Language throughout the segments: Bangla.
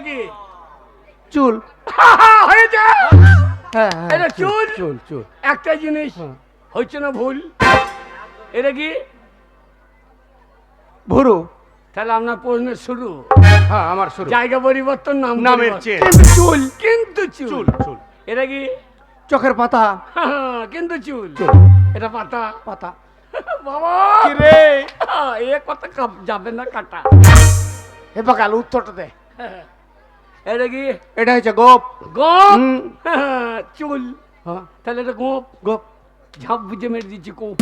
কি? চুল। হয়েছে। হ্যাঁ এটা চুল। চুল চুল। একটা জিনিস হচ্ছে না ভুল। এটা কি? ভুরু। তাহলে আপনার প্রশ্নের শুরু। হ্যাঁ আমার শুরু। জায়গা পরিবর্তন, নামের চেঞ্জ। কিন্তু চুল, কিন্তু চুল। চুল। এটা কি? চোখের পাতা। কিন্তু চুল। চুল। এটা পাতা। পাতা। বাবা কি রে? এ কথা যাবে না কাটা। এ বাকাল উত্তরটা দে। এটা কি? এটা হচ্ছে গোপ। গোপ। চুল। হ্যাঁ তাহলে এটা গোপ। গোপ। ঝাপ বুঝে মেরে দিচ্ছি কোপ।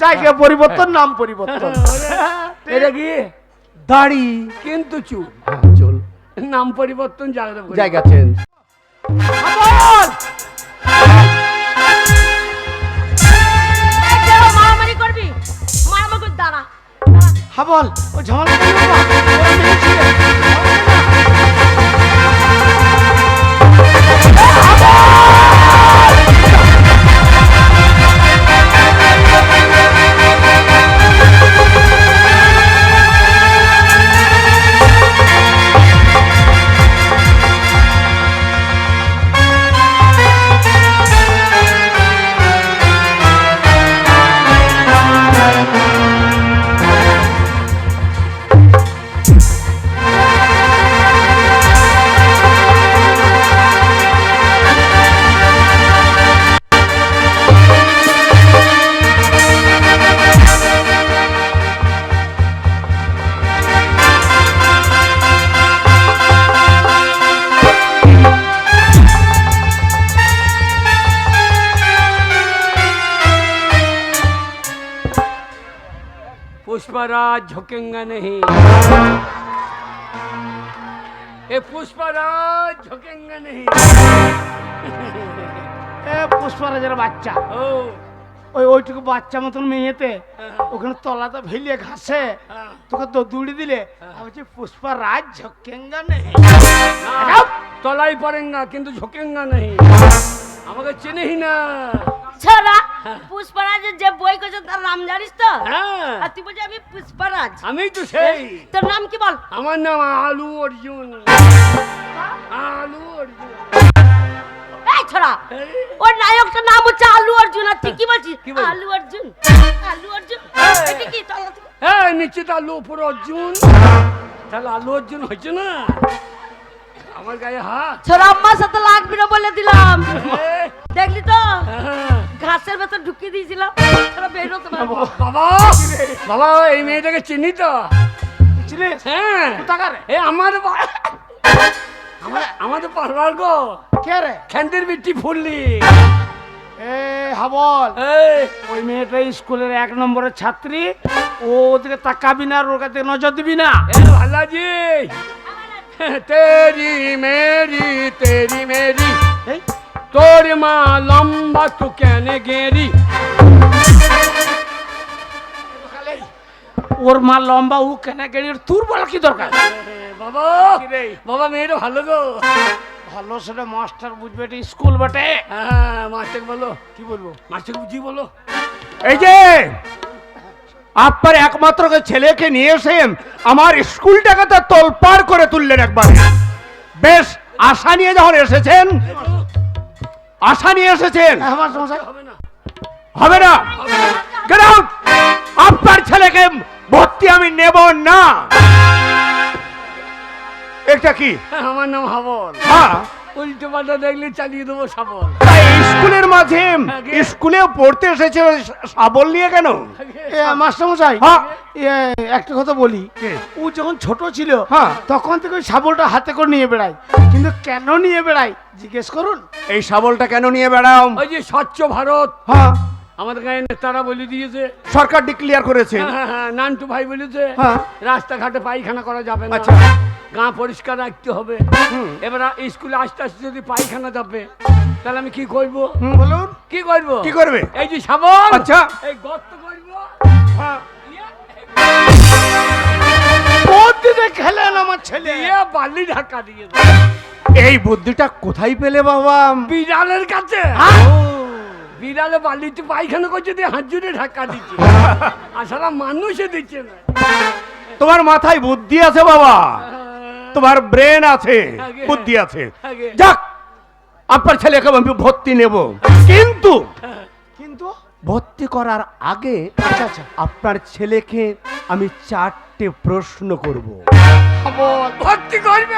জায়গা পরিবর্তন, নাম পরিবর্তন। এটা কি? দাড়ি। কিন্তু চুল। হ্যাঁ চুল। নাম পরিবর্তন, জায়গা চেঞ্জ। মারামারি করবি? মারামারি করে দাঁড়া। হাবল ও ঝামেলা पुष्पराज झुकेंगा नहीं। ये पुष्पराज झुकेंगा नहीं। এ পুষ্পরাজের বাচ্চা। ओ ওইটুকু বাচ্চা মতন মেয়েতে ওখানে তলাতে ভেলিয়ে ঘাসে তোকে তো দুড়ি দিলে বলছি পুষ্পরাজ ঝকেঙ্গা নেই। तलाई पड़ेगा किंतु झुकेंगा नहीं। আমাকে চিনিস না। ছোড়া, পুষ্পরাজের যে বই করেছে তার নাম জানিস তো? হ্যাঁ আর তুই বলছিস আমি পুষ্পরাজ। আমি তো সেই। তোর নাম কি বল? আমার নাম আলু অর্জুন। আলু অর্জুন। এই ছোড়া, ওর নায়কটার নাম হচ্ছে আলু অর্জুন। আর তুই কি বলছিস? কি বলছিস? আলু অর্জুন। আলু অর্জুন এটা কি? হ্যাঁ নিশ্চিত আলু উপর অর্জুন। তাহলে আলু অর্জুন হয়েছে না? আমার গায়ে হাত। ছোড়া, আম্মার সাথে লাগবি না বলে দিলাম। এই, দেখলি তো হ্যাঁ। ঘাসের ভেতর ঢুকিয়ে দিয়েছিলাম। ছোড়া বেরোতে পারবো। বাবা বাবা এই মেয়েটাকে চিনি তো। চিনিস? হ্যাঁ কোথাকারে? এ আমাদের পাড়ার গো। কে রে? খেন্দির বিটি ফুললি। এ হাবল, এই ওই মেয়েটা স্কুলের 1 নম্বরের ছাত্রী। ও ওদিকে তাকাবি না, আর ওর কাছে নজর দিবি না। এ ভালাজি তেরি মেরি এই, তোর মা লম্বা তু কেন গেরি। ওর মা লম্বা, ও কেন গেড়ি, তোর বলা কি দরকার? বাবা বাবা মেয়েটা ভালো গো। ভালো সেটা মাস্টার বুঝবে, এটা স্কুল বটে। হ্যাঁ মাস্টার বলো। কি বলবো? মাস্টার বুঝি বলো। এই যে আপনার একমাত্র ছেলেকে নিয়ে এসে আমার স্কুলটাকে তো তোলপাড় করে তুললেন একবার। বেশ আশা নিয়ে যখন এসেছেন, আশা নিয়ে এসেছেন, আমার সমস্যা হবে না হবে না। Get out! আপনার ছেলেকে ভর্তি আমি নেব না। এটা কি? আমার নাম হাবল। হ্যাঁ, উল্টো পাল্টা দেখলে চালিয়ে দেবো শাবল। তাই স্কুলের মাঝে স্কুলে পড়তে এসেছে শাবল নিয়ে কেন? মাস্টারমশাই, হ্যাঁ। একটা কথা বলি, কে? ও যখন ছোট ছিল হ্যাঁ। তখন থেকে ওই শাবলটা হাতে করে নিয়ে বেড়ায়, কিন্তু কেন নিয়ে বেড়ায় জিজ্ঞেস করুন। এই শাবলটা কেন নিয়ে বেড়াও? ওই যে স্বচ্ছ ভারত হ্যাঁ, আমাদের গায়ে নেতারা বলে দিয়েছে। সরকার ডিক্লিয়ার করেছে। হ্যাঁ নান্টু ভাই বলেছে হ্যাঁ। রাস্তাঘাটে পায়খানা করা যাবে না। আচ্ছা। গাঁ পরিষ্কার রাখতে হবে। এবার স্কুলে আস্তে আস্তে যদি পায়খানা যাবে তাহলে আমি কি করবো? বলুন। কি করবো? কি করবে? এই যে শাবল, আচ্ছা। এই গর্ত করবো। হ্যাঁ। প্রতিদিন খেলেন আমার ছেলে। দিয়ে বালি ঢাকা দিয়ে দেবো। এই বুদ্ধিটা কোথায় পেলে বাবা? বিড়ালের কাছে। বিড়ালে বালিতে পায়খানা করছে দিয়ে হাত জুড়ে ঢাকা দিচ্ছে। আসলে মানুষে দিচ্ছে না। তোমার মাথায় বুদ্ধি আছে বাবা। তোমার ব্রেন আছে, আগে। বুদ্ধি আছে। আগে। যাক, আপনার ছেলেকে আমি ভর্তি নেব, কিন্তু কিন্তু ভর্তি করার আগে আচ্ছা আচ্ছা আপনার ছেলেকে আমি 4টে প্রশ্ন করব। হাবল ভর্তি করবে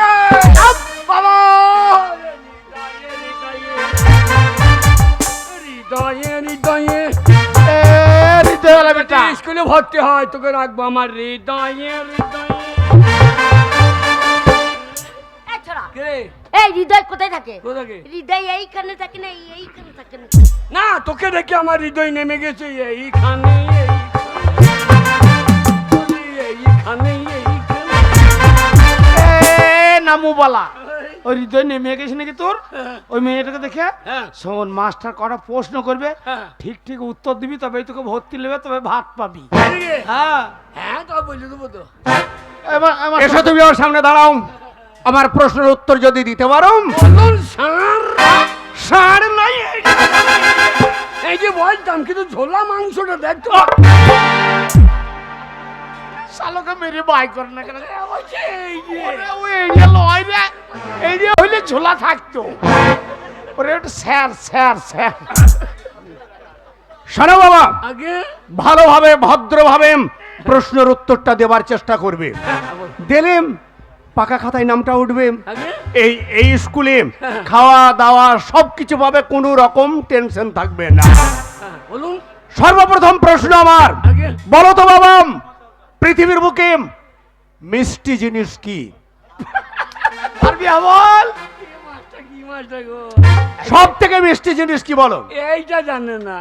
বাবা হৃদয়ে হৃদয়ে হৃদয়ওয়ালা বেটা স্কুলে ভর্তি হয় তোকে রাখবো আমার হৃদয়ে হৃদয়ে। এই ছোড়া, কে এই হৃদয় কোথায় থাকে? কোথাকে? হৃদয় এইখানে থাকে না, এইখানে থাকে না? না তোকে দেখে আমার হৃদয় নেমে গেছে এইখানে এইখানে এইখানে। নামুবালা ওই হৃদয় নেমে গেছে নাকি তোর? ওই মেয়েটাকে দেখে হ্যাঁ। শোন, মাস্টার কটা প্রশ্ন করবে, হ্যাঁ। ঠিক ঠিক উত্তর দিবি, তবেই তোকে ভর্তি নেবে, তবে ভাত পাবি। এদিকে। হ্যাঁ হ্যাঁ তো বলে দেবো তো। এসো, তুমি আমার সামনে দাঁড়াও। আমার প্রশ্নের উত্তর যদি দিতে পারো, বলুন স্যার। সার নাই। এই যে বলতাম কিন্তু ঝোলা মাংসটা দেখতো শালোকে মেরে বাই করে না কেন? এই যে ওরে ও এরিয়া লয় রে, এরিয়া হইলে ঝোলা থাকতো। ওরে ওটা স্যার স্যার স্যার। শোনো বাবা, আগে ভালোভাবে ভদ্রভাবে প্রশ্নের উত্তরটা দেওয়ার চেষ্টা করবে। দিলেম পাকা খাতায় নামটা উঠবে। আগে এই এই স্কুলে খাওয়া দাওয়া সবকিছু পাবে, কোনো রকম টেনশন থাকবে না। বলুন সর্বপ্রথম প্রশ্ন আমার, আগে বলো তো বাবা, পৃথিবীর বুকে মিষ্টি জিনিস কি? পারবি হাবল? কি মাছটা গো সব থেকে মিষ্টি জিনিস কি বলো? এইটা জানে না।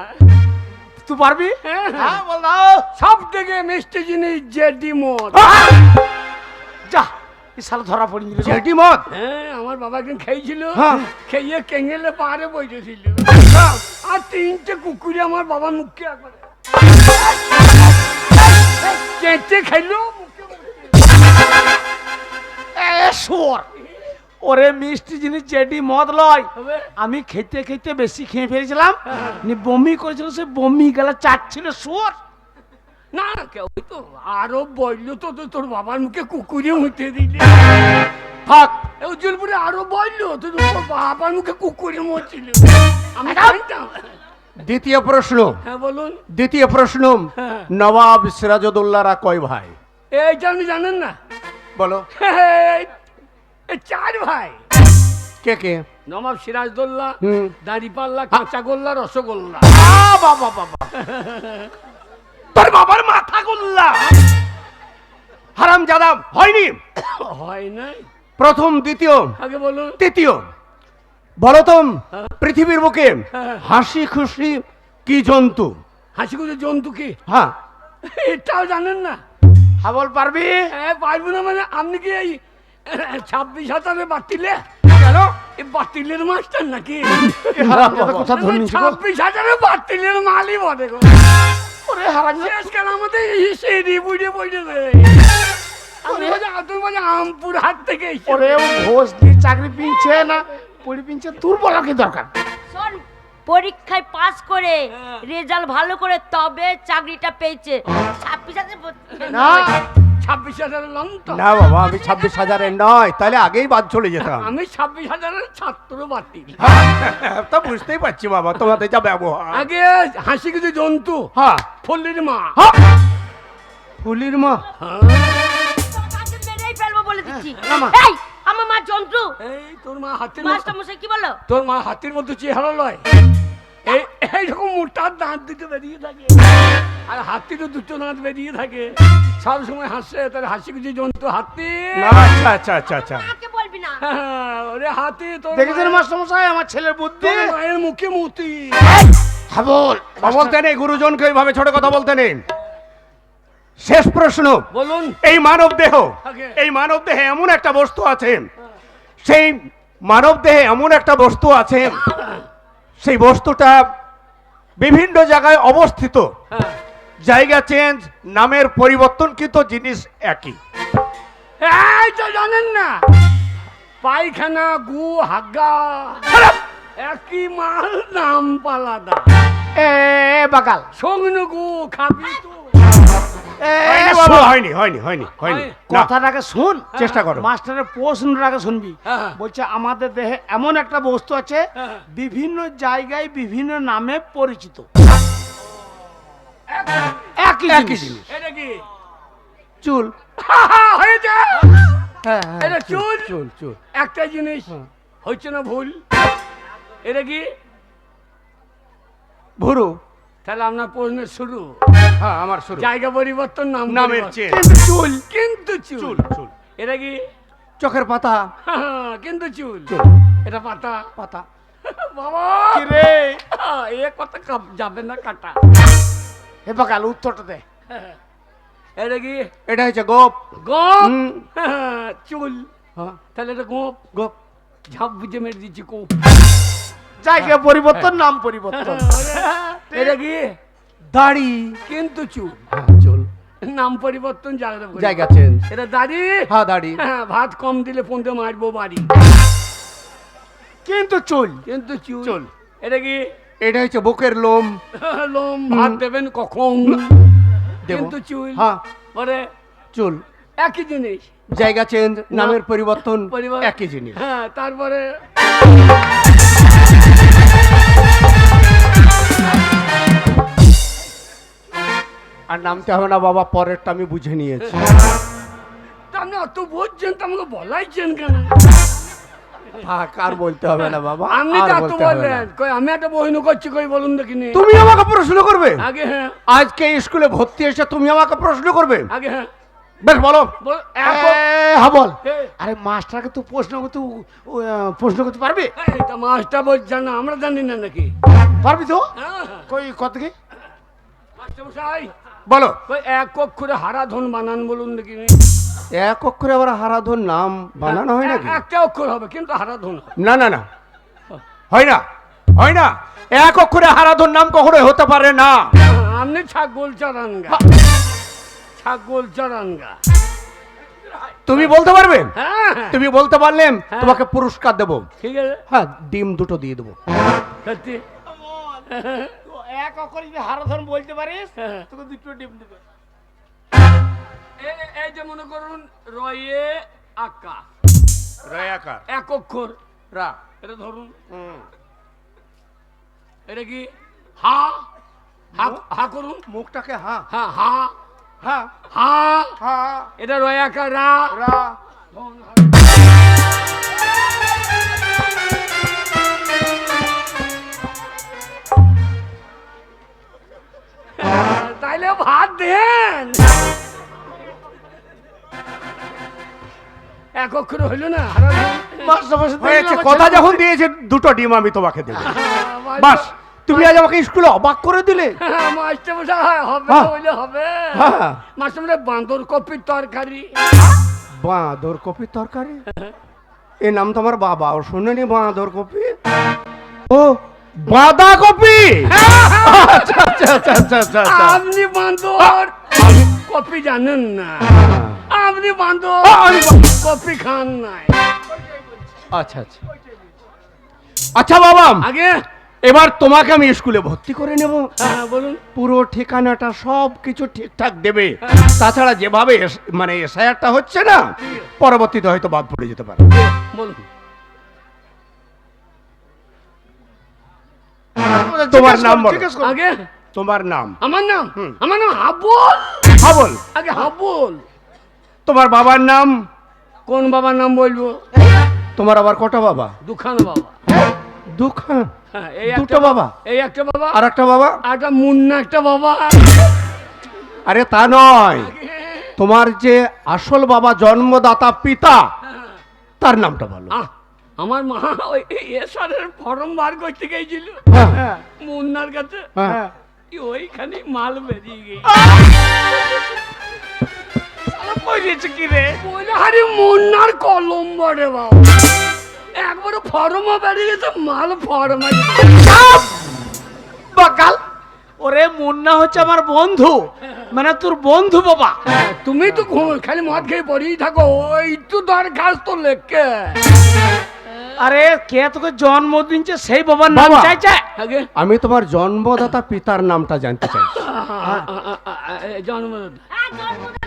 তুই পারবি? হ্যাঁ, হ্যাঁ বল দাও। সব থেকে মিষ্টি জিনিস জেডি মদ। যা, এই শালা ধরা পড়ে গেল। জেডি মদ? হ্যাঁ আমার বাবা একদিন খেয়েছিল, হ্যাঁ। খেয়ে কেঙ্গেলে পাহাড়ে বসেছিল, আর 3টে কুকুরে আমার বাবার মুখে একবারে চেঁচে খাইলো মুখে শোর, ওরে মিষ্টি জিনিস জেডি মদ লয়। হবে। আমি খেতে খেতে বেশি খেয়ে ফেলেছিলাম, নি বমি করেছিল, সে বমি গেলা চাটছিল শোর। না না কেউ তো আরো বললো তো তোর বাবার মুখে কুকুরে মুতে দিলে থাক, উজ্জ্বলপুরে আরো বললো তো তোর বাবার মুখে কুকুরে মরছিল। আমি জানতাম। দ্বিতীয় প্রশ্ন, হ্যাঁ বলুন। দ্বিতীয় প্রশ্ন, হ্যাঁ। নবাব সিরাজউদ্দৌলারা কয় ভাই? এইটা আপনি জানেন না? বলো। এই 4 ভাই। কে কে? নবাব সিরাজদৌল্লা, হুম। দাড়িপাল্লা, কাঁচাগোল্লা, রসগোল্লা। বাবা বাবা, তোর বাবার মাথা গোল্লা হারাম জাদা হয়নি? হয় নাই। প্রথম, দ্বিতীয়, আগে বলুন। তৃতীয়, বলো তো হ্যাঁ। পৃথিবীর বুকে হ্যাঁ। হাসি খুশি কি জন্তু? হাসি খুশি জন্তু কি? হ্যাঁ, এটাও জানেন না? হাবল পারবি? হ্যাঁ পারবো না মানে আপনি কি এই 26,000 বাতিলে কেন? এই বাতিলের মাস্টার নাকি? কথা ধরনি 26,000 বাতিলের মালই বটে গো। ওরে হারাম। শেষকাল আমাদের সেরি বুঝে বুঝে তুমি বলে আমপুর হাট থেকে এসেছি। ওরে ও ঘোষ দিয়ে চাকরি পিনছে না পড়ি পিনছে, তোর বলা কি দরকার? শোন, পরীক্ষায় পাস করে হ্যাঁ। রেজাল্ট ভালো করে তবে চাকরিটা পেয়েছে। 26,000 না 26,000 লং তো? না বাবা, আমি 26,000 নয়, তাহলে আগেই বাদ চলে যেতাম। আমি 26,000 ছাত্র বাতিল। তা বুঝতেই পারছি বাবা, তোমাদের যা ব্যবহার। আগে হাসি কিছু জন্তু, হ্যাঁ, ফল্লির মা। হ্যাঁ, ফুলির মা। হ্যাঁ। তাকে মেরেই ফেলবো বলে দিচ্ছি। না, মা। এই, আমার মা জন্তু। এই তোর মা হাতির মাস্টার মতো, মশাই কি বলো? তোর মা হাতির মতো চেহারা লয়। এই এইরকম মোটার দাঁত দুটো বেরিয়ে থাকে, আর হাতিরও দুটো দাঁত বেরিয়ে থাকে, সব সময় হাসে। তার হাসি খুশি জন্তু হাতি। না, আচ্ছা আচ্ছা আচ্ছা আচ্ছা। আমাকে বলবি না। হ্যাঁ, ওরে হাতি তোর দেখেছেন মায়ের- মাস্টার মশাই আমার ছেলের বুদ্ধি? তোর মায়ের মুখে মুতি। হাবল বলতে নেই, গুরুজনকে এইভাবে ছোট কথা বলতে নেই। শেষ প্রশ্ন, বলুন। এই মানব দেহ, আগে। এই মানব দেহে এমন একটা বস্তু আছে, সেই মানব দেহে এমন একটা বস্তু আছে, সেই বস্তুটা বিভিন্ন জায়গায় অবস্থিত, হ্যাঁ। জায়গা চেঞ্জ, নামের পরিবর্তন, কিন্তু জিনিস একই। এই তো জানেন না, পায়খানা, গু, হাগা একই মাল, নাম পালাদা। এ বাকাল সগ্ন গু খাবি তো? হয়নি বাবা, হয়নি হয়নি হয়নি হয়নি না, কথাটাকে শুন, চেষ্টা করো। মাস্টারের প্রশ্নটাকে শুনবি। হ্যাঁ। বলছে আমাদের দেহে এমন একটা বস্তু আছে হ্যাঁ। বিভিন্ন জায়গায় বিভিন্ন নামে পরিচিত। একই জিনিস। এটা কি চুল। হয়েছে হ্যাঁ এটা চুল চুল চুল। একটা জিনিস হচ্ছে না ভুল। এটা কি ভুরু। তাহলে আপনার প্রশ্নের শুরু হ্যাঁ আমার শুরু। জায়গা পরিবর্তন নাম নামের পরিবর্তন। চেন। কিন্তু চুল কিন্তু চুল চুল চুল। এটা কি চোখের পাতা। কিন্তু চুল চুল। এটা পাতা পাতা। বাবা কি রে? এ কথা যাবে না কাটা। এ বাকাল উত্তরটা দে। এটা কি এটা হচ্ছে গোপ। গোপ হুম। চুল হ্যাঁ তাহলে এটা গোপ গোপ। ঝাপ বুঝে মেরে দিচ্ছি কোপ। জায়গা পরিবর্তন, নাম পরিবর্তন। এটা কি দাড়ি। কিন্তু চুল হ্যাঁ চুল। নাম পরিবর্তন জায়গা পরিবর্তন। জায়গা চেঞ্জ। এটা দাড়ি হ্যাঁ দাড়ি। ভাত কম দিলে পন্থে মারবো বাড়ি কিন্তু চুল। কিন্তু চুল চুল। এটা কি এটা হচ্ছে বুকের লোম। লোম ভাত দেবেন কখন দেব। কিন্তু চুল হ্যাঁ পরে চুল। একই জিনিস জায়গা চেঞ্জ, নামের পরিবর্তন, পরিবার একই জিনিস। হ্যাঁ তারপরে আর নামতে হবে না বাবা, পরেরটা আমি বুঝে নিয়েছি। তা আপনি অত বুঝছেন তো আমাকে বলাইছেন কেন? থাক, আর বলতে হবে না বাবা, আপনি আর তো এত বলতে হবে না। বললেন কই আমি একটা বহিন করছি কই বলুন দেখিনি। তুমি আমাকে প্রশ্ন করবে? আগে হ্যাঁ আজকে স্কুলে ভর্তি এসে তুমি আমাকে প্রশ্ন করবে? আগে হ্যাঁ বেশ বলো। হ্যাঁ বল। এ, আরে মাস্টারকে তুই প্রশ্ন করতে পারবি? এটা মাস্টার বলছে না আমরা জানি না নাকি? পারবি তো? হ্যাঁ কই কত কি? মাস্টার মশাই বলো। কই এক অক্ষরে হারাধন বানান বলুন দেখিনি। এক অক্ষরে আবার হারাধন নাম বানানো হয় নাকি? একটা অক্ষর হবে কিন্তু হারাধন হবে। না না না, হয় না, হয় না। এক অক্ষরে হারাধন নাম কখনোই হতে পারে না। আপনি ছাগল চরানগা ছাগল চরানগা তুমি বলতে পারবে? হ্যাঁ। তুমি বলতে পারলে তোমাকে পুরস্কার দেবো। ঠিক আছে হ্যাঁ, ডিম দুটো দিয়ে দেবো। সত্যি এক অক্ষর যদি হারাধন বলতে পারিস হ্যাঁ। তোকে দুটো ডিম দেবে। এই যে মনে করুন রয়ে আকা রয়াকার। এক অক্ষর রা। এটা ধরুন এটা কি হা হা হা করুন মুখটাকে হা হা হা হা হা হা এটা রয়ে আকা রা রা। তাইলে ভাত দেন এক অক্ষর হইল না মাস্টার মশাই হয়েছে, কথা যখন দিয়েছে দুটো ডিম আমি তোমাকে দেবো। বাস, তুমি আজ আমাকে স্কুলে অবাক করে দিলে। মাস্টার মশাই হবে হ্যাঁ। হইলে হবে হ্যাঁ। মাস্টার মশাই বাঁদর কপির তরকারি বাঁদর কপির তরকারি? এ নাম তো আমার বাবা ও শুনেনি, বাঁদর কপি। ও বাঁধা কপি। আচ্ছা আচ্ছা আচ্ছা আচ্ছা আচ্ছা আচ্ছা। আপনি বাঁদর কপি জানেন না, আপনি বাঁদর আমি কপি খান নাই। আচ্ছা আচ্ছা আচ্ছা বাবা, আগে এবার তোমাকে আমি স্কুলে ভর্তি করে নেব। হ্যাঁ বলুন পুরো ঠিকানাটা সব কিছু ঠিকঠাক দেবে। তাছাড়া যেভাবে মানে এসআইআরটা হচ্ছে না, পরবর্তীতে হয়তো বাদ পড়ে যেতে পারে। বলুন তোমার নাম বলো। জিজ্ঞেস কর। আগে তোমার নাম? আমার নাম হাবল। হাবল। আগে হাবল। তোমার বাবার নাম? কোন বাবার নাম বলবো? তোমার আবার কটা বাবা? দুখান বাবা। দুখান? হ্যাঁ, এই দুটো একটা বাবা? এই একটা বাবা আর একটা বাবা? আর একটা মুন্না একটা বাবা। আরে তা নয়, তোমার যে আসল বাবা, জন্মদাতা পিতা, তার নামটা বলো। আমার মা ওই এসআরের ফর্ম বার করতে গেছিল হ্যাঁ মুন্নার কাছে, হ্যাঁ। ওইখানে মাল বেরিয়ে গেছে। কি রে? বলে আরে মুন্নার কলম বড়ে বাবা, একবার ফর্মও বেরিয়ে গেছে, মাল ফর্ম বাকাল, ওরে মুন্না হচ্ছে আমার বন্ধু, মানে তোর বন্ধু বাবা। তুমি তো খালি মদ খেয়ে পড়েই থাকো, ওই তো দরখাস্ত লেখকে। আরে কে তোকে জন্ম দিনছে সেই বাবার নাম বাবা। চাইছে? আগে আমি তোমার জন্মদাতা পিতার নামটা জানতে চাই। জন্মদাতা হ্যাঁ, জন্মদাতা।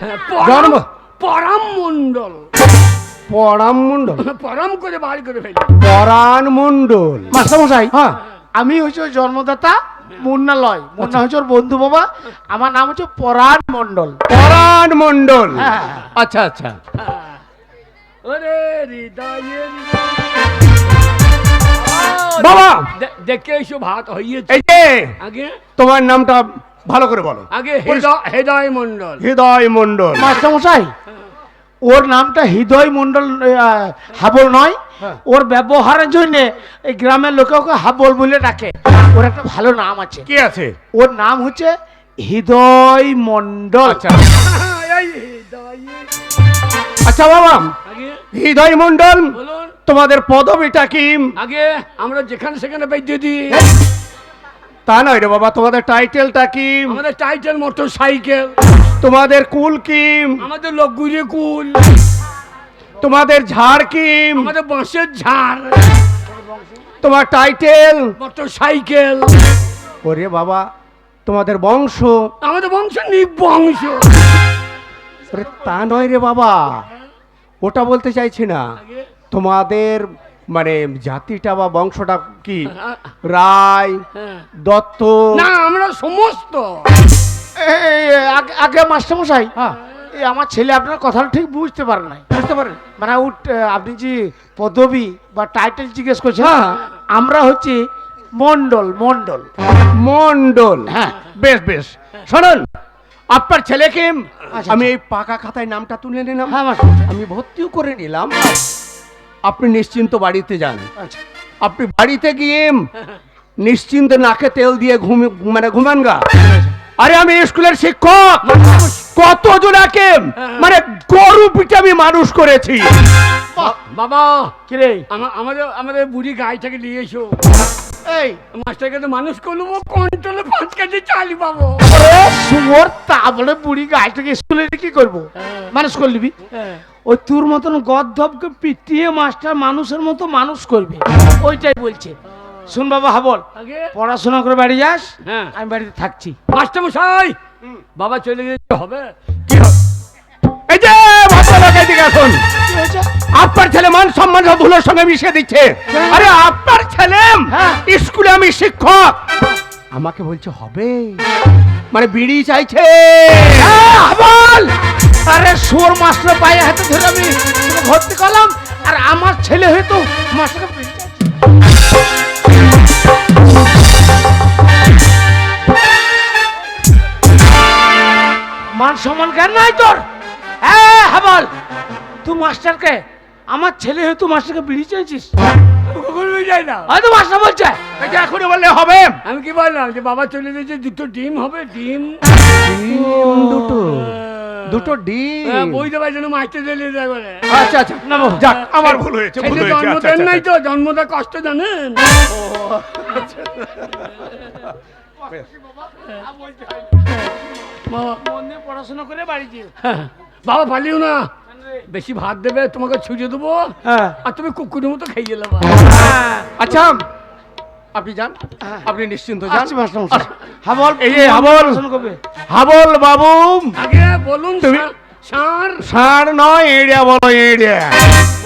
হ্যাঁ, জন্ম পরাম মন্ডল পরাম মণ্ডল, পরাম করে বার করে ফেলি। পরাণ মণ্ডল। মাস্টারমশাই হ্যাঁ আমি হচ্ছে ওই জন্মদাতা, মুন্না লয়। মুন্না হচ্ছে ওর বন্ধু বাবা, আমার নাম হচ্ছে পরাণ মণ্ডল। পরাণ মণ্ডল। হ্যাঁ। আচ্ছা আচ্ছা। ওরে হৃদয়ের বাবা দেখে এসো ভাত হইয়েছে এই যে আগে তোমার নামটা ভালো করে বলো। আগে হৃদয় মন্ডল। হৃদয় মণ্ডল। মাস্টারমশাই ওর নামটা হৃদয় মণ্ডল হাবল নয়, হ্যাঁ। ওর ব্যবহারের জন্য এই গ্রামের লোকে ওকে হাবল বলে ডাকে। ওর একটা ভালো নাম আছে, কি আছে? ওর নাম হচ্ছে হৃদয় মণ্ডল। আচ্ছা এই হৃদয়ের আচ্ছা বাবা, আগে হৃদয় মণ্ডল বলুন তোমাদের পদবিটা কি? আগে আমরা যেখানে সেখানে বেঁধে দিই। তা নয় রে বাবা, তোমাদের টাইটেলটা কি? আমাদের টাইটেল মোটর সাইকেল, তোমাদের কুল কি? আমাদের লোক গুড়ে কুল, তোমাদের ঝাড় কি? আমাদের বাঁশের ঝাড়, তোমার টাইটেল? Motor cycle. ওরে বাবা, তোমাদের বংশ? আমাদের বংশ নিবংশ। ওরে তা নয় রে বাবা, ওটা বলতে চাইছি না। আগে তোমাদের মানে জাতিটা বা বংশটা কি? হ্যাঁ, রায়, হ্যাঁ। দত্ত? না আমরা সমস্ত আগে মাস্টারমশাই হ্যাঁ, এই আমার ছেলে আপনার কথাটা ঠিক বুঝতে পারে নাই। বুঝতে পারেন? মানে আপনি যে পদবি বা টাইটেল জিজ্ঞেস করছেন, হ্যাঁ। আমরা হচ্ছে মণ্ডল। মণ্ডল মণ্ডল। হ্যাঁ। বেশ বেশ, শোনুন আপনার ছেলেকে আচ্ছা, আমি এই পাকা খাতায় নামটা তুলে নিলাম, হ্যাঁ মাস্টারমশাই। আমি ভর্তিও করে নিলাম। আপনি নিশ্চিন্ত বাড়িতে যান। আচ্ছা আপনি বাড়িতে গিয়ে নিশ্চিন্ত নাকে তেল দিয়ে ঘুমান গা। আরে আমি স্কুলের শিক্ষক, কত জনাকে মানে গরু পিঠে আমি মানুষ করেছি। বাবা কিরে আমাদের আমাদের বুড়ি গাইটাকে নিয়ে এসো। এই মাস্টারকে তো মানুষ করলো, কন্ট্রোলে 5 কেজি চালি পাবো। সুমর তা বলে বুড়ি গাছটাকে স্কুলে কি করবো, মানুষ করে নিবি? ওই তোর মতন গদ্ধবকে পিটিয়ে মাস্টার মানুষের মতো মানুষ করবে, ওইটাই বলছে। শুন বাবা হাবল, আগে পড়াশোনা করে বাড়ি যাস, হ্যাঁ আমি বাড়িতে থাকছি। মাস্টার মশাই বাবা চলে গেলে হবে কি হবে? এই যে ভদ্রলোক এদিকে আসুন। কি হয়েছে? আপনার ছেলে মান সম্মান সব ধুলোর সঙ্গে মিশিয়ে দিচ্ছে। আরে আপনার ছেলে হ্যাঁ। স্কুলে আমি শিক্ষক, আমাকে বলছে হবে মানে বিড়ি চাইছে। হাবল, আরে সোর মাস্টার পায়ে হাতে ধরে আমি তোকে ভর্তি করলাম, আর আমার ছেলে হয়তো মাস্টারকে পিটিয়ে যাচ্ছে। মান সম্মান জ্ঞান নাই তোর? হ্যাঁ হাবল, তুই মাস্টারকে, আমার ছেলে হয়তো মাস্টারকে বিড়ি চেয়েছিস? কখনো যায় না। হয়তো মাস্টার বলছে এটা এখনই বললে হবে? আমি কি বললাম যে বাবা চলে গেছে, দুটো ডিম হবে, ডিম দুটো দুটো ডিম। বইতে পারে যেন মাইতে দিলে যাবে। আচ্ছা আচ্ছা, যাক আমার ভুল হয়েছে, ভুল ছেলে হয়েছে। জন্ম আচ্ছা, দেন আচ্ছা, নাই আচ্ছা। তো, জন্মটা কষ্ট জানেন। বাবা মন দিয়ে পড়াশোনা করে বাড়ি যেও। বাবা পালিও না, বেশি ভাত দেবে তোমাকে ছুঁজে দেবো, হ্যাঁ আর তুমি কুকুরের মতো খেয়ে গেলে। আচ্ছা আপনি যান, আপনি নিশ্চিন্ত যান। আসছি মাস্টারমশাই। হাবল, এই যে হাবল। পড়াশোনা করবে। হাবল বাবু, আগে বলুন তুমি- সার ষাঁড় নয় এড়িয়া বলো, এড়িয়া।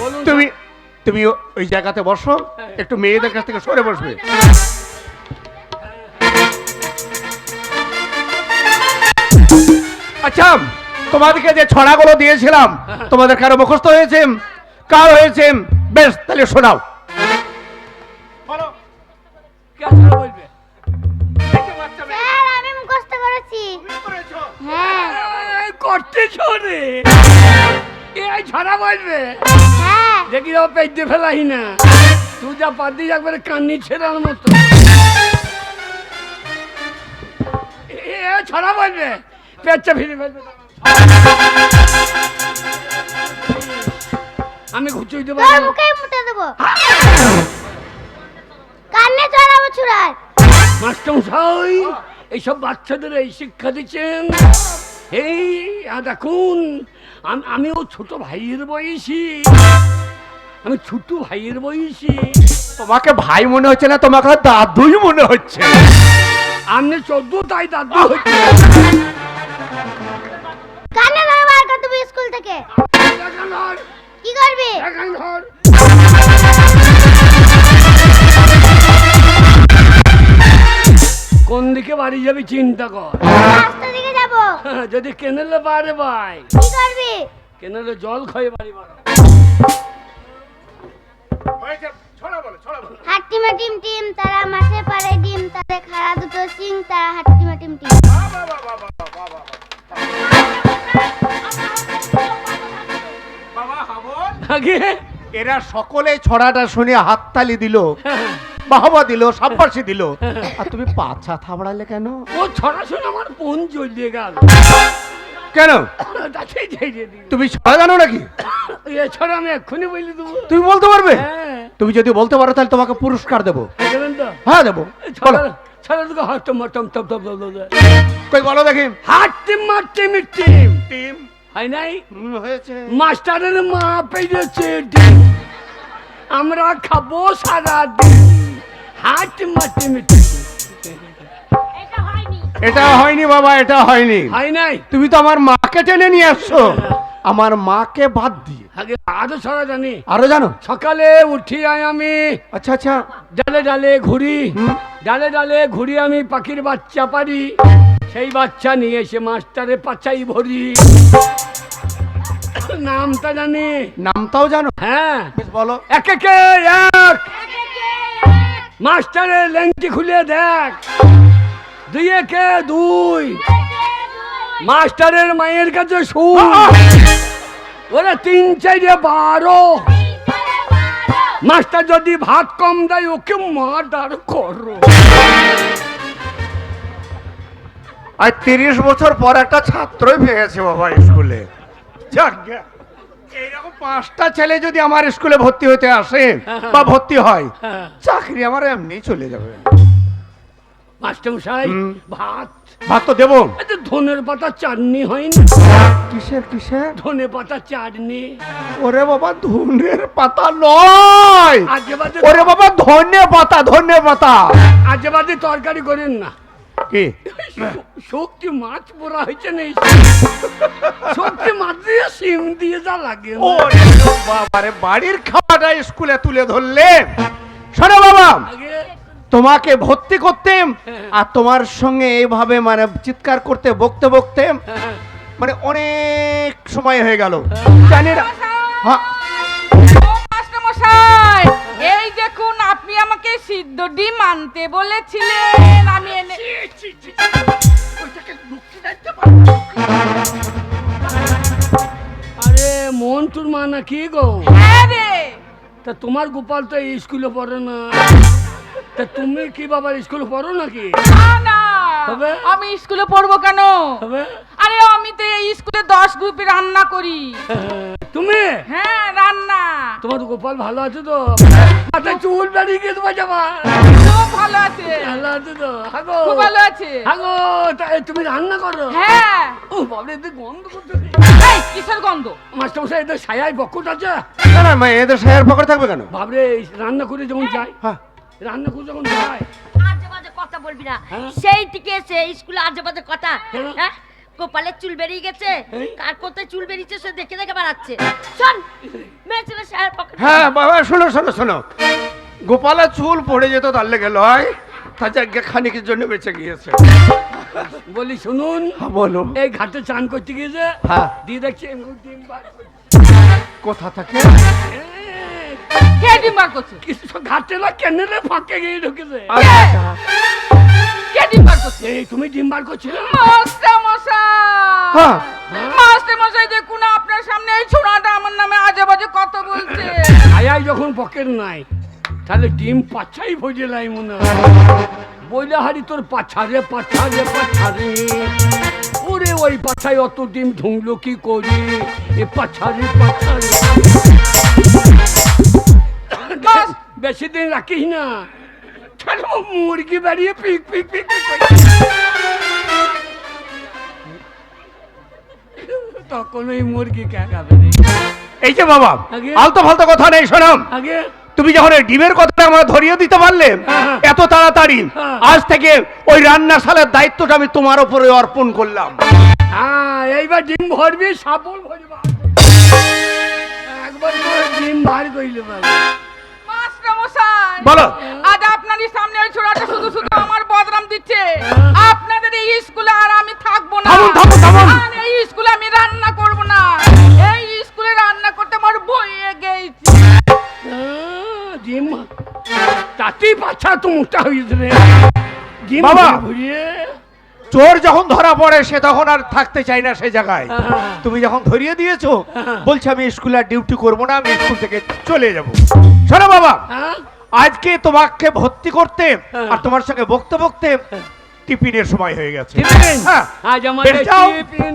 বলুন তুমি তুমি ওই জায়গাতে বসো, একটু মেয়েদের কাছ থেকে সরে বসবে। আচ্ছা তোমাদেরকে যে ছড়াগুলো দিয়েছিলাম, তোমাদের কারো মুখস্থ হয়েছে? কার হয়েছে? বেশ, তাহলে শোনাও। কে ছাড়া বলবে? স্যার আমি মুখস্থ করেছি। হ্যাঁ এই করতেছো রে, এই ছাড়া বলবে? হ্যাঁ দেখি যাও পেটে ফেলাই না, তুই যা পাতি একবারে কান্নি ছেড়ার মতো। এ ছড়া বলবে, পেটটা ফিরে ফেলবে। আমি ঘুচুই দেবো। তোর মুখে মুতে দেবো, কান্নে চড়াবো ছুড়ায়। মাস্টারমশাই এইসব বাচ্চাদের এই শিক্ষা দিচ্ছেন? এই দেখুন আমিও ছোট ভাইয়ের বয়সী, আমি ছোট ভাইয়ের বয়সী। তোমাকে ভাই মনে হচ্ছে না, তোমাকে দাদুই মনে হচ্ছে। আপনি 14 তাই দাদু হচ্ছে। কানে ধরে বার কর তুমি স্কুল থেকে। কি করবি? কোন দিকে বাড়ি যাবি চিন্তা কর। রাস্তা দিকে যাব। যদি কেনেলে পারে ভাই, কি করবি? কেনেলে জল খাই বাড়ি বাড়া। হাট্টিমা টিম টিম তারা মাঠে পারে ডিম, তাদের খাড়া দুটো সিং, তারা হাট্টিমা টিম টিম। আগে এরা সকলে ছড়াটা শুনে হাততালি দিল, বাহবা দিল, সাব্বাসি দিল, আর তুমি পাছা থাবড়ালে কেন? ও ছড়া শুনে আমার বোন জ্বলিয়ে গেল। কেন? তাতেই ঝেড়ে দিল। তুমি ছড়া জানো নাকি? এছাড়া আমি এক্ষুনি বলে দেবো। তুমি বলতে পারবে? হ্যাঁ, তুমি যদি বলতে পারো তাহলে তোমাকে পুরস্কার দেবো। দেবেন তো? হ্যাঁ দেবো। ছড়া ছড়া তোকে হাট্টম মাট্টম টপ টপ টপ টপ। কই বলো দেখি। হাট্টিম মাট্টিম টিম টিম হয় নাই? হয়েছে। মাস্টারের মা পেয়েছে ডিম, আমরা খাবো সারা দিন। হাট্টিম মাট্টিম টিম। এটা হয়নি বাবা, এটা হয়নি। হয় নাই? তুমি তো আমার মাকে টেনে নিয়ে আসছো, আমার মাকে বাদ দিয়ে। আগে আরো ছড়া জানি। আরো জানো? সকালে উঠি আয় আমি, আচ্ছা আচ্ছা। ডালে ডালে ঘুরি, ডালে ডালে ঘুরি আমি পাখির বাচ্চা পারি, সেই বাচ্চা নিয়ে এসে মাস্টারে পাচাই ভরি। নামটা জানি? নামটাও জানো? হ্যাঁ, বেশ বলো। এক একে এক, মাস্টারের লেংটি খুলে দেখ। দুই একে দুই, মাস্টারের মায়ের কাছে শুন। ওরা 3 4 12, মাস্টার যদি ভাত কম দেয় ওকে মার্ডার করো। আর 30 বছর পর একটা ছাত্রই পেয়েছে বাবা স্কুলে। যাক গে। এইরকম 5টা ছেলে যদি আমার স্কুলে ভর্তি হতে আসে বা ভর্তি হয়, চাকরি আমার এমনি চলে যাবে। মাস্টার মশাই, ভাত ভাত তো দেবো। আচ্ছা, ধনের পাতা চাটনি হয়নি? কিসের কিসের? ধনে পাতা চাটনি। ওরে বাবা ধনের পাতা নয়, আজে বাজে, ওরে বাবা ধনে পাতা, ধনে পাতা। আজে বাজে তরকারি করেন না। কি? শক্তি মাছ পোড়া হয়েছে নেই, শক্তি মাছ দিয়ে সিম দিয়ে যা লাগে। ওরে বাবারে, বাড়ির খাওয়াটা স্কুলে তুলে ধরলে। শোনো বাবা, আগে তোমাকে ভর্তি করতে আর তোমার সঙ্গে এইভাবে মানে চিৎকার করতে বকতে বকতে মানে অনেক সময় হয়ে গেল, জানি না। হ্যাঁ, মাস্টারমশাই, এই দেখুন আপনি আমাকে সিদ্ধ ডিম আনতে বলেছিলেন, আমি এনে। আরে মন্টুর মা নাকি গো? হ্যাঁ রে। তা তোমার গোপাল তো এই স্কুলে পড়ে না, তা তুমি কি বাবার স্কুলে পড়ো নাকি? না না, তবে? আমি স্কুলে পড়বো কেন? তবে? আরে আমি তো এই স্কুলে 10 গ্রুপে রান্না করি। তুমি? হ্যাঁ, রান্না। তোমার গোপাল ভালো আছে তো? মাথায় চুল বেরিয়ে গিয়ে তোমার যাবা? খুব ভালো আছে। ভালো আছে তো? হাগো খুব ভালো আছে। হাগো, তুমি রান্না করো? হ্যাঁ। ও বাবা, এদের গন্ধ করতে। এই কিসের গন্ধ? মাস্টার মশাই, এদের ছায়ায় বকট আছে? না না, এদের সাহের পকেট থাকবে কেন? বাবরে, রান্না করে যখন যায়, হ্যাঁ, রান্না করে যখন যায়, আজে বাজে কথা বলবি না। হ্যাঁ? সেই থেকে এসে স্কুলে আজে বাজে কথা। হ্যাঁ? হ্যাঁ, কপালের চুল বেরিয়ে গেছে, হ্যাঁ? কার কোথায় চুল বেরিয়েছে সে দেখে দেখে বাড়াচ্ছে। শোন, মেয়ে ছেলে শায়ের পকেট। হ্যাঁ বাবা, শোনো শোনো শোনো, গোপালের চুল পড়ে যেত তার লেগে লয়, তার জায়গা খানিকের জন্য বেঁচে গিয়েছে। বলি শুনুন, হ্যাঁ বলো। এই ঘাটে চান করতে গিয়েছে, হ্যাঁ। দিয়ে দেখছি এমন ডিম বার করছে। কোথা থাকে? এই, কে ডিম বার করছে? কিছু ঘাটে না কেনেলে ফাঁকে গিয়ে ঢুকেছে। আচ্ছা, কে ডিম বার করছে? এই তুমি ডিম বার করছিলে? মাস্টারমশাই, হ্যাঁ। মাস্টারমশাই দেখুন আপনার সামনে এই ছোড়াটা আমার নামে আজে বাজে কথা বলছে। ছায়ায় যখন পকেট নাই, তাহলে ডিম পাছাই ভোজে লাই মনে হয়। বইলা হারি তোর পাছারে পাছারে পাছারে, ওরে ওই পাছায় অত ডিম ঢুংলো কি করি, এ পাছারে পাছারে। বেশি দিন রাখিস না, কেন মুরগি বাড়িয়ে পিক পিক পিক পিক করে। তখন ওই মুরগি কে খাবে রে? এই যে বাবা, আগে? আলতো ফালতো কথা নেই, শোনো। আগে তুমি যখন এই ডিমের কথাটা আমরা ধরিয়ে দিতে পারলে হ্যাঁ। এত তাড়াতাড়ি, হ্যাঁ। আজ থেকে ওই রান্নাশালার দায়িত্বটা আমি তোমার উপরে অর্পণ করলাম। হ্যাঁ, এইবার ডিম ভরবি, সাপল ভরবি, একবার করে ডিম বার কইলে পারবে। মাস্টারমশাই, বলো। আজ আপনারই সামনে ওই ছোড়াটা শুধু শুধু আমার বদনাম দিচ্ছে। আপনাদের এই স্কুলে আর আমি থাকবো না। থামুন, থামুন, থামুন। আর এই স্কুলে আমি রান্না করব না। এই স্কুলে রান্না করতে আমার বইয়ে গেছে। ডিম তাতেই বাচ্চা তো মোটা হয়েছে রে। ডিম বাবা। ভরিয়ে চোর যখন ধরা পড়ে সে তখন আর থাকতে চায় না সেই জায়গায়। হ্যাঁ। তুমি যখন ধরিয়ে দিয়েছো, হ্যাঁ। বলছে আমি স্কুলে আর ডিউটি করবো না, আমি স্কুল থেকে চলে যাব। শোনো বাবা, হ্যাঁ? আজকে তোমাকে ভর্তি করতে হ্যাঁ। আর তোমার সঙ্গে বকতে বকতে টিফিনের সময় হয়ে গেছে। টিফিন? হ্যাঁ। আজ আমাদের বেশ যাও। টিফিন।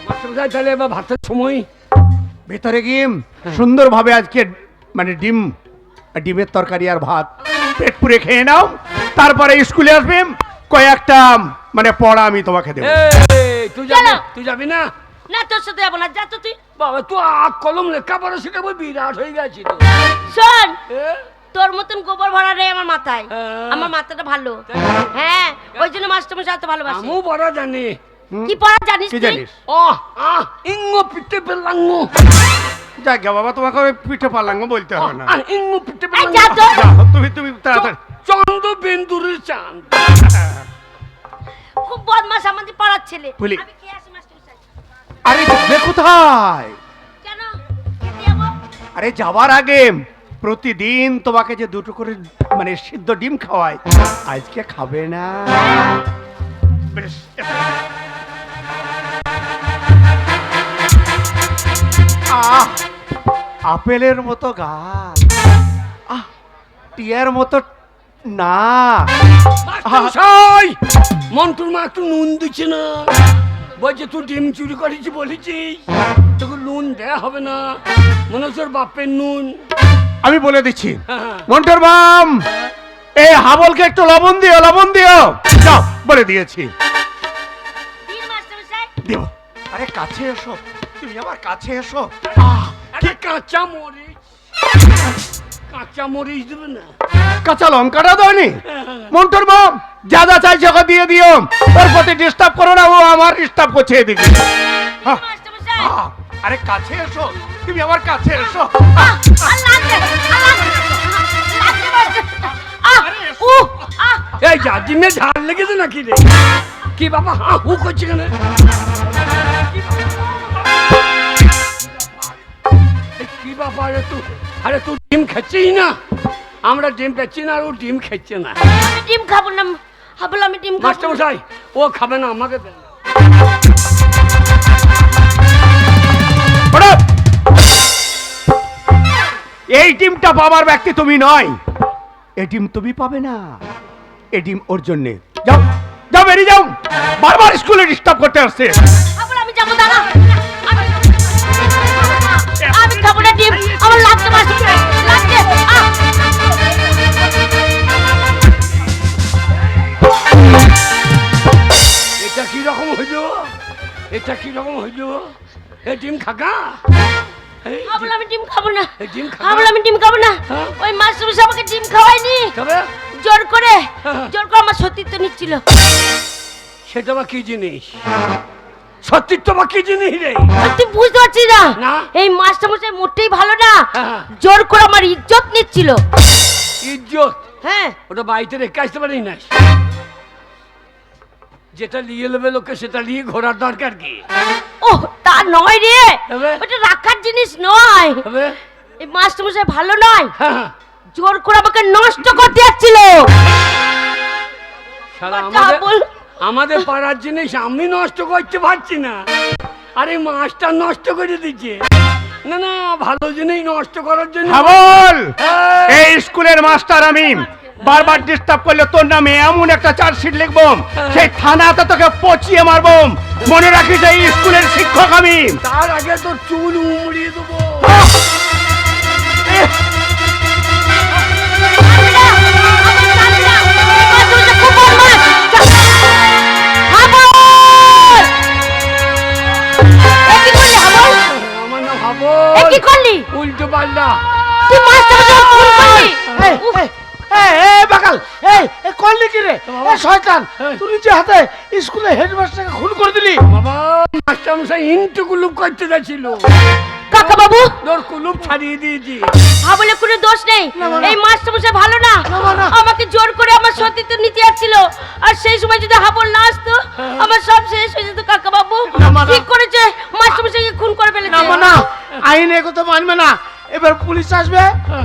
মাস্টারমশাই, তাহলে এবার ভাতের সময়। ভেতরে গিয়ে সুন্দরভাবে আজকে মানে ডিমের তরকারি আর ভাত পেট পুরে খেয়ে নাও, তারপরে স্কুলে আসবে, কয়েকটা মানে পড়া আমি তোমাকে দেবো। এই, তুই যাবি? কেন? তুই যাবি না? না তোর সাথে যাবো না, যা তো তুই। বাবা, তুই আখ কলম লেখাপড়া শেখাবো, বিরাট হয়ে গেছি তো। শোন, এ? তোর মতন গোবর ভরা রে আমার মাথায়। হ্যাঁ। আমার মাথাটা ভালো। হ্যাঁ, ওই জন্য মাস্টারমশাই এত ভালোবাসে। আমিও বড় জানি। কি পড়া জানিস কি তুই? জানিস? ইঙ্গো পিঠে পেলাঙ্গো। যাক গে বাবা, তোমাকে ওই পিঠে পালাঙ্গ বলতে হবে না। ইঙ্গো পিঠে এই যা পেলাঙ্গো। তো। যাও, তুমি তাড়াতাড়ি। চন্দ্র বিন্দুরের চাঁদ। খুব বদমাশ আমাদের পাড়ার ছেলে। বলি। আমি খেয়ে আসি মাস্টারমশাই। আরে যাবে কোথায়? কেন? খেতে যাবো? আরে যাবার আগে প্রতিদিন তোমাকে যে দুটো করে মানে সিদ্ধ ডিম খাওয়াই, আজকে খাবে না? বেশ, এসো। আহ, আপেলের মতো গাছ, আহ, টিয়ার মতো না। মাস্টারমশাই, মন্টুর মা একটু নুন দিচ্ছে না। বলছে তুই ডিম চুরি করেছি বলেছিস, তোকে নুন দেয়া হবে না, মনে হচ্ছে ওর বাপের নুন। আমি বলে দিচ্ছি, হ্যাঁ। মন্টুর বাম, এই হাবলকে একটু লবণ দিও, লবণ দিও। যাও, বলে দিয়েছি। দিন মাস্টারমশাই। দেব। আরে কাছে এসো, তুমি আমার কাছে এসো। আরে কাঁচা মরিচ, কাঁচা মরিচ দেবে না? কাঁচা লঙ্কাটা দাওনি? মন্টুর বাম, যা যা চাইছে ওকে দিয়ে দিও, ওর প্রতি ডিস্টার্ব করো না, ও আমার ডিস্টার্ব করছে এদিকে। হ্যাঁ। মাস্টারমশাই। আরে কাছে এসো, তুমি আমার কাছে এসো। আর লাগছে, আর লাগছে। লাগছে মাস্টার। এই যা, ডিমে ঝাল লেগেছে নাকি রে? কি বাবা হা হু করছে কেন? কি বাবা, আরে তুই ডিম খাচ্ছিস না? আমরা ডিম পাচ্ছি না, আর ও ডিম খাচ্ছে না। আমি ডিম খাবো না। বলো আমি ডিম খাবো না। মাস্টারমশাই, ও খাবে না, আমাকে দেন। ওঠো। এই ডিমটা পাবার ব্যক্তি তুমি নয়, এই ডিম তুমি পাবে না, এই ডিম ওর জন্যে। যাও, যাও, বেরিয়ে যাও, বারবার স্কুলে ডিস্টার্ব করতে আসছে। আবার আমি যাবো, দাঁড়া। আমি খাবো না ডিম, আমার লাগছে মাস্টারমশাই, লাগছে। এটা কি রকম হইল? এটা কি রকম হইল? এ ডিম খাগা? এই বলো আমি ডিম খাবো না। এই ডিম খাগা? বলো আমি ডিম খাবো না। হ্যাঁ? ওই মাস্টারমশাই আমাকে ডিম খাওয়ায়নি, তবে জোর করে। হ্যাঁ। জোর করে আমার সতীত্ব নিচ্ছিল। সেটা বা কি জিনিস? সত্যিত্ব বা কি জিনিস রে? তুই বুঝতে পারছিস না? না। এই মাস্টারমশাই মোটেই ভালো না। হ্যাঁ। জোর করে আমার ইজ্জত নিচ্ছিল। ইজ্জত? হ্যাঁ। ওটা বাড়িতে রেখে আসতে পারি না? যেটা নিয়ে নেবে লোকে সেটা নিয়ে ঘোরার দরকার কি? ও তা নয় রে, তবে? ওটা রাখার জিনিস নয়। তবে এই মাস্টারমশাই ভালো নয়, হ্যাঁ, জোর করে আমাকে নষ্ট করতে যাচ্ছিল। শালা যা বল। আমাদের পাড়ার জিনিস আমি নষ্ট করতে পারছি না, আরে মাস্টার নষ্ট করে দিচ্ছে। না না, ভালো জিনিস নষ্ট করার জন্য। হাবল, হ্যাঁ। এই স্কুলের মাস্টার আমি, বারবার ডিস্টার্ব করলে তোর নামে এমন একটা চার্জশিট লিখবো, সেই থানাতে তোকে পচিয়ে মারবো। মনে রাখিস এই স্কুলের শিক্ষক আমি। তার আগে তো চুল উমড়িয়ে দেবো। মাস্টারমশাই খুব বদমাশ। এ কি বল করলি? উল্টো পাল্টা তুই মাস্টারমশাইকে খুন করলি? এই, এই, এই, এই, বাকাল, এই, এই করলি কি রে? এই শয়তান, এই। তুই নিজে হাতে স্কুলে হেডমাস্টারকে খুন করে দিলি। বাবা মাস্টারমশাই ইন্টু কুলুপ করতে যাচ্ছিল, কাকা বাবু, তোর কুলুপ ছাড়িয়ে দিয়েছি। বলে কোনো দোষ নেই। এই মাস্টারমশাই ভালো না, না। আমাকে জোর করে আমার সতীত্ব নিতে যাচ্ছিল। আর সেই সময় যদি হাবল না আসতো, আমার সব শেষ হয়ে যেত। কাকা বাবু ঠিক করেছে, মাস্টারমশাইকে খুন করে ফেলেছে। না না, আইন এ কথা মানবে না। এবার পুলিশ আসবে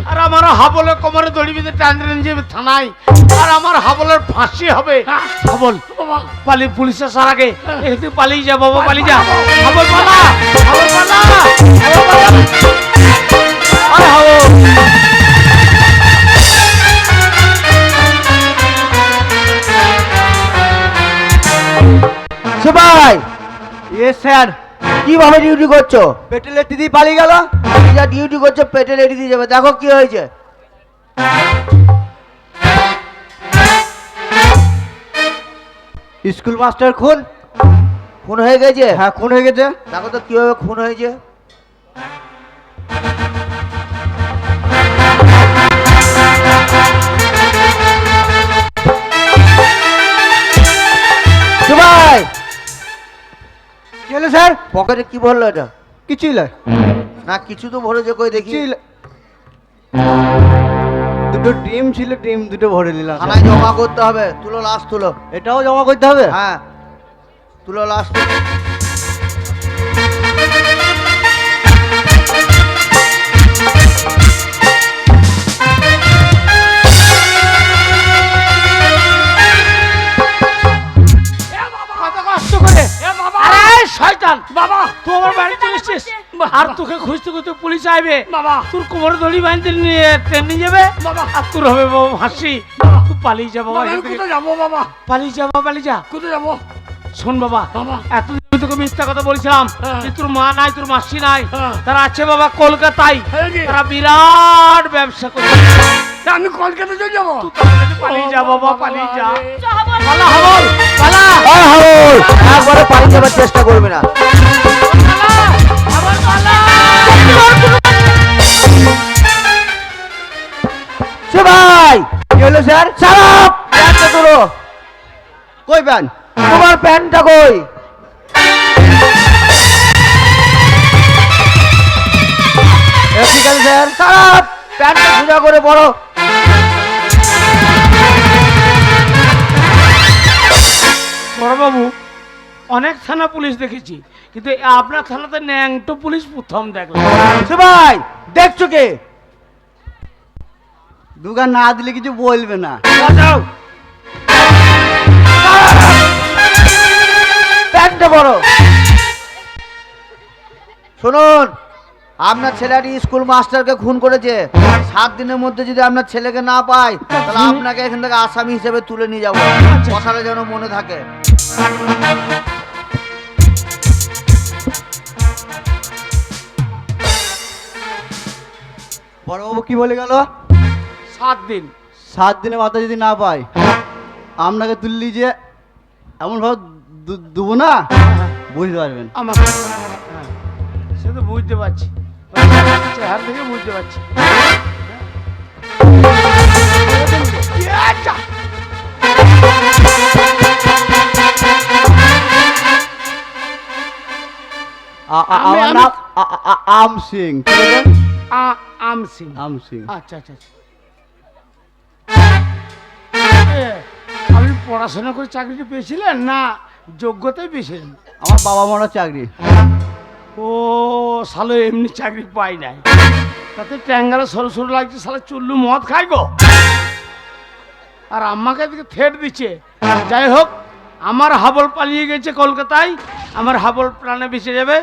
আর আমার হাবলের কোমরে দড়ি বেঁধে টানতে নিয়ে যাবে থানায়, আর আমার হাবলের ফাঁসি হবে। হাবল পালিয়ে পুলিশ আসার আগে তুই পালিয়ে যা বাবা, পালিয়ে যা। হাবল পালা, হাবল পালা, হাবল পালা। আরে হাবল, সবাই এ স্যার, কিভাবে ডিউটি করছো? পেটে লেটি দিয়ে পালিয়ে গেল। তুমি যা ডিউটি করছো পেটে লেডি দিয়ে যাবে। দেখো কি হয়েছে। স্কুল মাস্টার খুন। খুন হয়ে গেছে? হ্যাঁ, খুন হয়ে গেছে। দেখো তো কিভাবে খুন হয়েছে। সবাই কি হলো স্যার? পকেটে কি ভরলো এটা? কিছুই নয়। না কিছু তো ভরেছে, কই দেখি। কিছুই নয়। দুটো ডিম ছিল, ডিম দুটো ভরে নিলাম স্যার। থানায় জমা করতে হবে। তুলো লাশ তুলো। এটাও জমা করতে হবে? হ্যাঁ তুলো লাশ তুলো। কত কষ্ট করে। এ বাবা আরে শয়তান, বাবা তুই আমার বাড়ি চলে এসেছিস আর তোকে খুঁজতে খুঁজতে পুলিশ আইবে। বাবা তোর কোমরে দড়ি বাঁধতে নিয়ে ট্রেন নিয়ে যাবে বাবা। আর তোর হবে বাবা ফাঁসি। তুই পালিয়ে যা বাবা, বাবা, এখান আমি থেকে। কোথায় যাবো বাবা? পালিয়ে যা বাবা, পালিয়ে যা। কোথায় যাবো শোন বাবা, বাবা? এতদিন আমি তোকে মিথ্যা কথা বলছিলাম হ্যাঁ। যে তোর মা নাই, তোর মাসি নাই। হ্যাঁ। তারা আছে বাবা কলকাতায়, হ্যাঁ কি? তারা বিরাট ব্যবসা করছে। তা আমি কলকাতা চলে যাবো। তুই তাড়াতাড়ি পালিয়ে যা বাবা, পালিয়ে যা। চ হাবল। পালা হাবল, পালা। এই হাবল, একবারে পালিয়ে যাবার চেষ্টা করবি না। হাবল, পালা। সবাই কি হলো স্যার? চালাপ প্যান্টটা তোলো। কই প্যান? তোমার প্যান্টটা কই? ঠিক আছে স্যার। চালাপ প্যান্টটা সোজা করে বড়। বড়বাবু, অনেক থানা পুলিশ দেখেছি, কিন্তু আপনার থানাতে ন্যাংটো পুলিশ প্রথম দেখলাম। সবাই দেখছো কে? দুগান না দিলে কিছু বলবে না। যাও প্যান্টটা বড়। শুনুন, আপনার ছেলেটি স্কুল মাস্টারকে খুন করেছে। 7 দিনের মধ্যে যদি আপনার ছেলেকে না পাই, তাহলে আপনাকে এখান থেকে আসামি হিসেবে তুলে নিয়ে যাবো। কথাটা যেন মনে থাকে। বড়বাবু কি বলে গেল? 7 দিন। 7 দিনের মাথা যদি না পাই, আপনাকে তুললি যে এমন ভাবে দেবো না, বুঝতে পারবেন। আমার সে তো বুঝতে পারছি, চেহারা থেকে বুঝতে পারছি। আমার নাম আম সিং। আম সিং। আম সিং। আচ্ছা আচ্ছা আচ্ছা। আপনি পড়াশোনা করে চাকরিটা পেয়েছিলেন না যোগ্যতাই পেয়েছিলেন? আমার বাবা মারা চাকরি। ও শালো এমনি চাকরি পাই নাই, তাতে ট্যাঙ্গালে সরু সরু লাগছে, শালা চুল্লু মদ খাই গো। আর আম্মাকে এদিকে থেট দিচ্ছে। যাই হোক, আমার হাবল পালিয়ে গেছে কলকাতায়, আমার হাবল প্রাণে বেঁচে যাবে।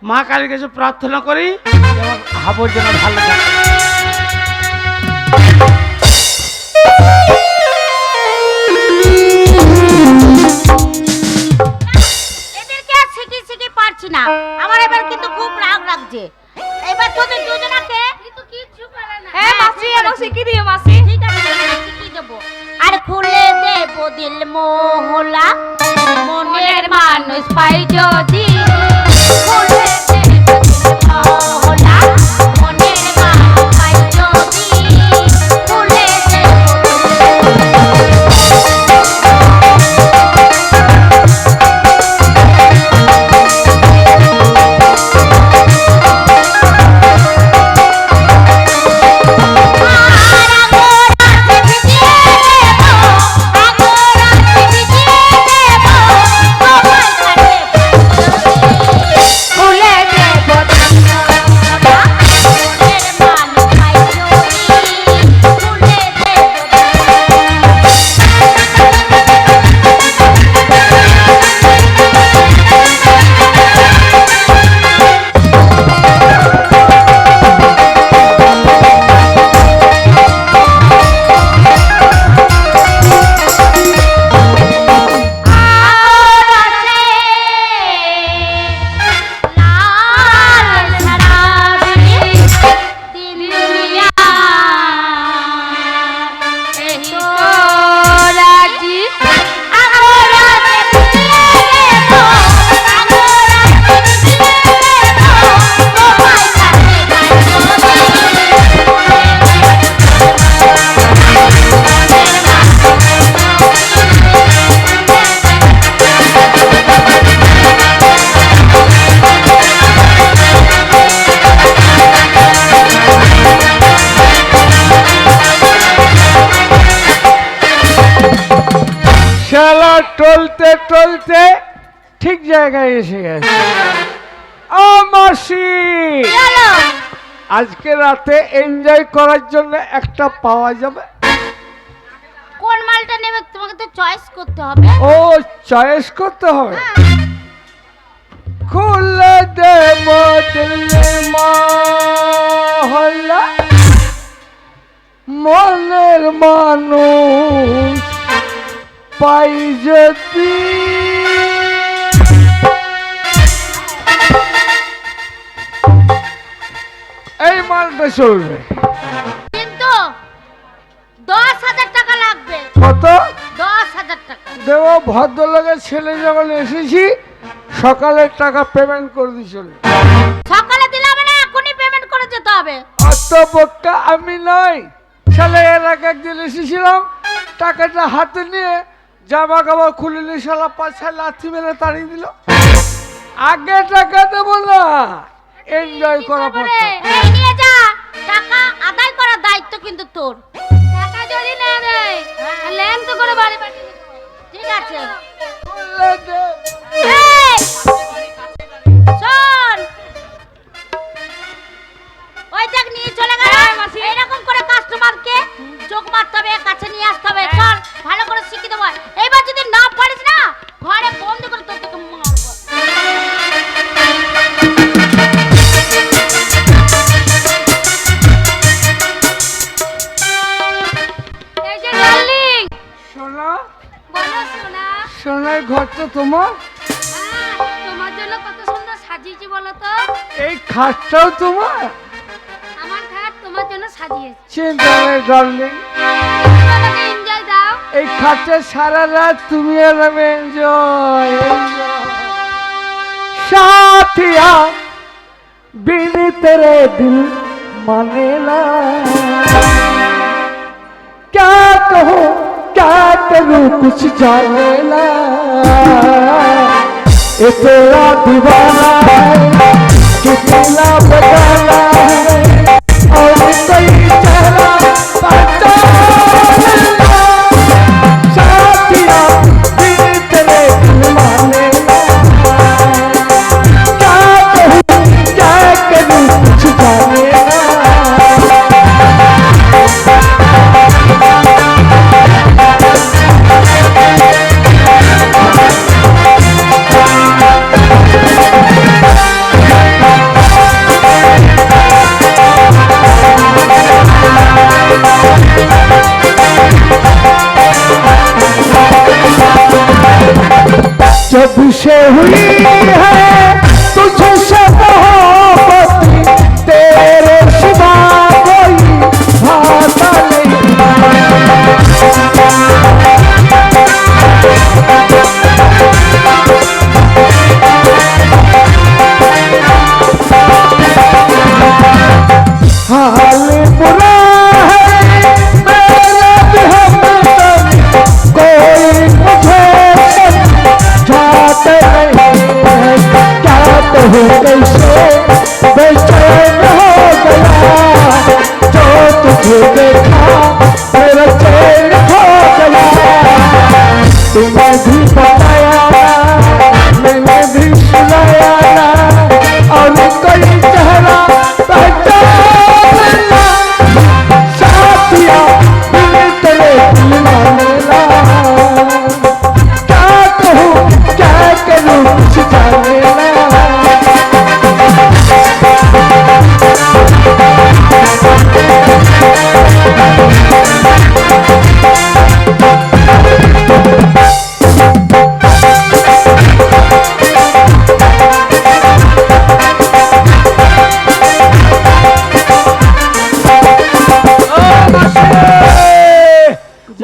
মা কালীর কাছে প্রার্থনা করি যে আমার হাবল যেন ভালো থাকে। এদেরকে আর শিখি পারছি না। আমার এবার কিন্তু খুব রাগ লাগছে। এবার তোদের দুজনাকে কিচ্ছু পারে না। হ্যাঁ মাসি, আমাকে শিখিয়ে দিও মাসি। ঠিক আছে, শিখিয়ে দেবো। আর খুলে দেব দিল মোহলা, মনের মানুষ পাই যদি খুলে দেব দিল মোহলা। টলতে টলতে ঠিক জায়গায় এসে গেছে। ও মাসি, কি হলো? আজকে রাতে এনজয় করার জন্য একটা পাওয়া যাবে? কোন মালটা নেবে তোমাকে তো চয়েস করতে হবে। ও, চয়েস করতে হবে। খুলে দেব দিল্লি মহল্লা, মনের মানুষ পাই যদি। এই মালটা চলবে, কিন্তু 10,000 টাকা লাগবে। কত 10,000 টাকা। দেব? ভদ্রলোকের ছেলে যখন এসেছি সকালের টাকা পেমেন্ট করে দিয়ে চলবে। সকালে দিলে হবে না, এখনই পেমেন্ট করে যেতে হবে। অত বোকা আমি নই। ছেলে এর আগে একদিন এসেছিলাম, টাকাটা হাতে নিয়ে জামা কাপড় খুলে নিয়ে শালা পাছায় লাথি মেরে তাড়িয়ে দিল। আগে টাকা দেবো না, এনজয় করা তারপরে পড়ছে। এই নিয়ে যা, টাকা আদায় করার দায়িত্ব কিন্তু তোর। টাকা যদি না দেয় ল্যাংটো করে বাড়ি পাঠিয়ে দেব। ঠিক আছে? এই, শোন, ওই দেখ নিয়ে চলে গেল। এইরকম করে কাস্টমারকে চোখ মারতে হবে, কাছে নিয়ে আসতে হবে। চল, ভালো করে শিখিয়ে দেবো। এইবার যদি না পারিস না, ঘরে বন্ধ করে তোর থেকে মারবো। এই যে ডার্লিং, সোনা, বলো সোনা। সোনার ঘর তো তোমার? তোমার জন্য কত সুন্দর সাজিয়েছি বলো তো। এই খাটটাও তোমার? আমার ঘাট তোমার জন্য সাজিয়েছি। চিন্তা নেই ডার্লিং, এনজয় দাও। এই খাটে সারা রাত তুমি আর আমি এনজয়। साथिया बिन तेरे दिल माने ना, क्या कहूँ क्या करूँ कुछ जाने ना। ये तेरा दीवाना है कितना बदला है, और कोई चेहरा पहचाने ना। साथिया बिन तेरे दिल माने ना, क्या कहूँ क्या करूँ कुछ जाने ना। जब से हुई है तुझसे मोहब्बत, तेरे सिवा कोई भाषा नहीं। हाल बुरा है मेरा भी हमदम, कोई मुझे जाते नहीं है। क्या कहूँ कैसे बेचैन हो गया, जो तुझे देखा मेरा चैन हो गया। तुम्हें भी बताया मैंने भी सुनाया ना, और कोई चेहरा पहचान ना। साथिया बिन तेरे दिल माने ना, क्या कहूँ क्या करूँ कुछ जाने ना।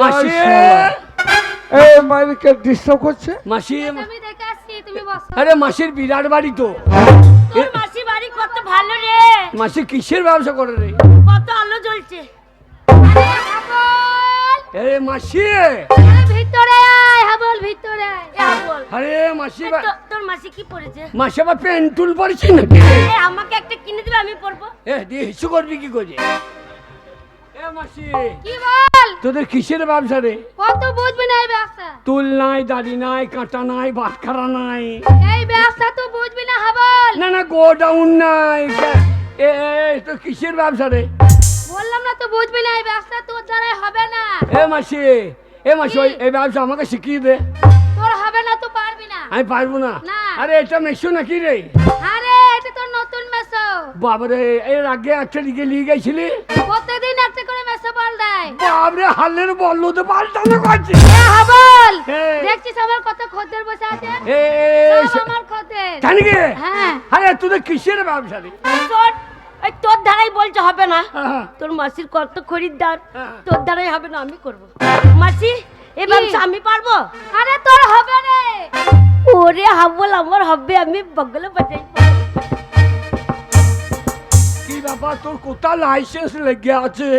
মাসি এই মালিকে ডিস্টার্ব করছে। মাসি আমি দেখে আসছি, তুমি বসো। আরে মাসির বিরাট বাড়ি তো। তোর মাসি বাড়ি কত ভালো রে, মাসি কিসের ব্যবসা করে রে? কত আলো জ্বলছে। আরে হাবল, আরে মাসি, আরে ভিতরে আয় হাবল, ভিতরে আয়। এ হাবল, আরে মাসি তোর মাসি কি পরেছে? মাসি আবার পেন্টুল পড়েছি নাকি? এ আমাকে একটা কিনে দিবে, আমি পরবো। এ দিয়ে হিসু করবি কি করে? এ মাসি কি বল তোদের কিসের ব্যবসা রে? কত বুঝবি না এই ব্যবসা, তুল নাই, দাড়ি নাই, কাঁটা নাই, বাটখারা নাই, এই ব্যবসা তো বুঝবি না হাবল। না না গোডাউন নাই। এ তো কিসের ব্যবসা রে? বললাম না তো বুঝবি না এই ব্যবসা তোর দ্বারাই হবে না। এ মাসি এই ব্যবসা আমাকে শিখিয়ে দে। তোর হবে না, তুই পারবি না। আমি পারবো না। না। আরে এটা মেশো নাকি রে? আরে এটা তোর নতুন মেসো, বাবারে এর আগে একটা দিকে নিয়ে গেছিলি। প্রতিদিন একটা করে মেসো বল দেয়। বাবরে হালের বললো তো পাল্টানো করছে। এ হাবল, হ্যাঁ। দেখছিস আমার কত খদ্দের বসে আছে, এ সব আমার খদ্দের। জানি কে? হ্যাঁ আরে তোদের কিসের ব্যবসা রে? তোর এই তোর দ্বারাই বলছে হবে না। হ্যাঁ। তোর মাসির কত খরিদ্দার, হ্যাঁ। তোর দ্বারাই হবে না, আমি করব। মাসি এই ব্যবসা আমি পারবো। আরে তোর হবে রে। ওরে হাবল আমার হবে, আমি বগলে বাজাই। কি ব্যাপার, তোর কোথা লাইসেন্স লেগে আছে?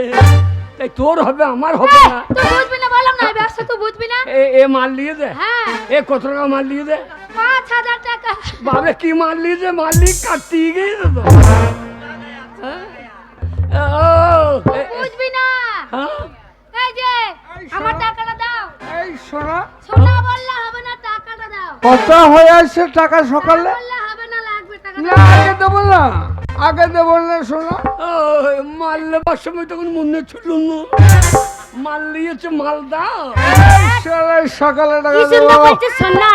তাই তোর হবে আমার হবে না? তুই বুঝবি না, বললাম না এই ব্যবসা তুই বুঝবি না। এ মাল নিয়ে দে। হ্যাঁ এ কত টাকা মাল নিয়ে দে? 5000 টাকা। বাবরে কি মাল নিয়ে দে? মালিক কাটিয়ে গেছে তো। বুঝবি না। হ্যাঁ? এই যে আমার টাকাটা দাও। এই শোনা, সোনা বললে হবে না, টাকাটা দাও। কত হয়ে আসছে টাকা সকালে? বললে হবে না, লাগবে টাকা না আগে দেবো না, আগে দেবো না শোনা। মাল নেবার সময় তখন মনে ছিল না। মাল নিয়েছে, মাল দাও। সকালে টাকা কি দেবো। সুন্দর বলছে সোনা,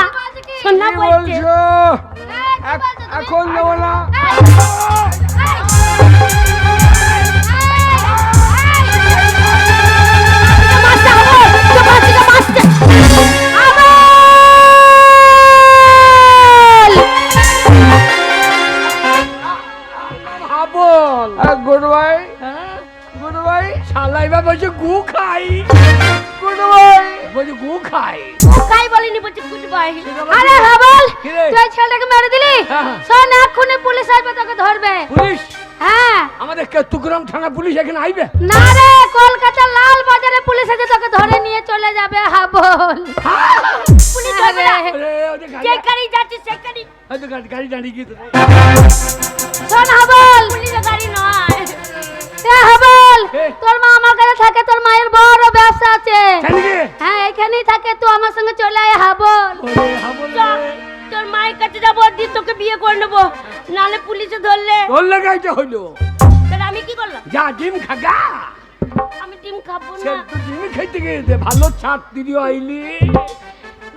সোনা কি বলছে। বলছো? এখন দেবো না। আবল গুড বাই, হ্যাঁ? গুড বাই, শালাই বা বলছে গু খাই। Good bye. বলছে গু খাই। কাই বলিনি, বলছে গুড বাই। আরে হাবল, কি রে? তুই ছেলেটাকে মেরে দিলি। হ্যাঁ। শোন এক্ষুনি পুলিশ আসবে, তোকে ধরবে। পুলিশ? হ্যাঁ আমাদের কেতুগ্রাম থানা পুলিশ এখানে আইবে? না রে, কলকাতা লাল বাজারে পুলিশ এসে তোকে ধরে নিয়ে চলে যাবে হাবল। পুলিশ ধরবে না। আরে, ওদের গাড়ি- যে গাড়ি যাচ্ছে সে গাড়ি। ওদের গাড়ি দাঁড়িয়ে গিয়েছে। শোন হাবল, পুলিশের গাড়ি নয়। এ হাবল, এ। তোর মা আমার কাছে থাকে, তোর মায়ের বড় ব্যবসা আছে। জানি কে? হ্যাঁ এখানেই থাকে, তুই আমার সঙ্গে চলে আয় হাবল। ওরে হাবল চল, রে। তোর মায়ের কাছে যাবো, দিয়ে তোকে বিয়ে করে নেবো, নালে পুলিশে ধরলে। তোর লাগাইতে হইলো। তাহলে আমি কি করলাম? যা ডিম খাগা। আমি ডিম খাবো সে না। তো ডিম খাইতে গিয়েছে, ভালো ছাত্রী আইলি।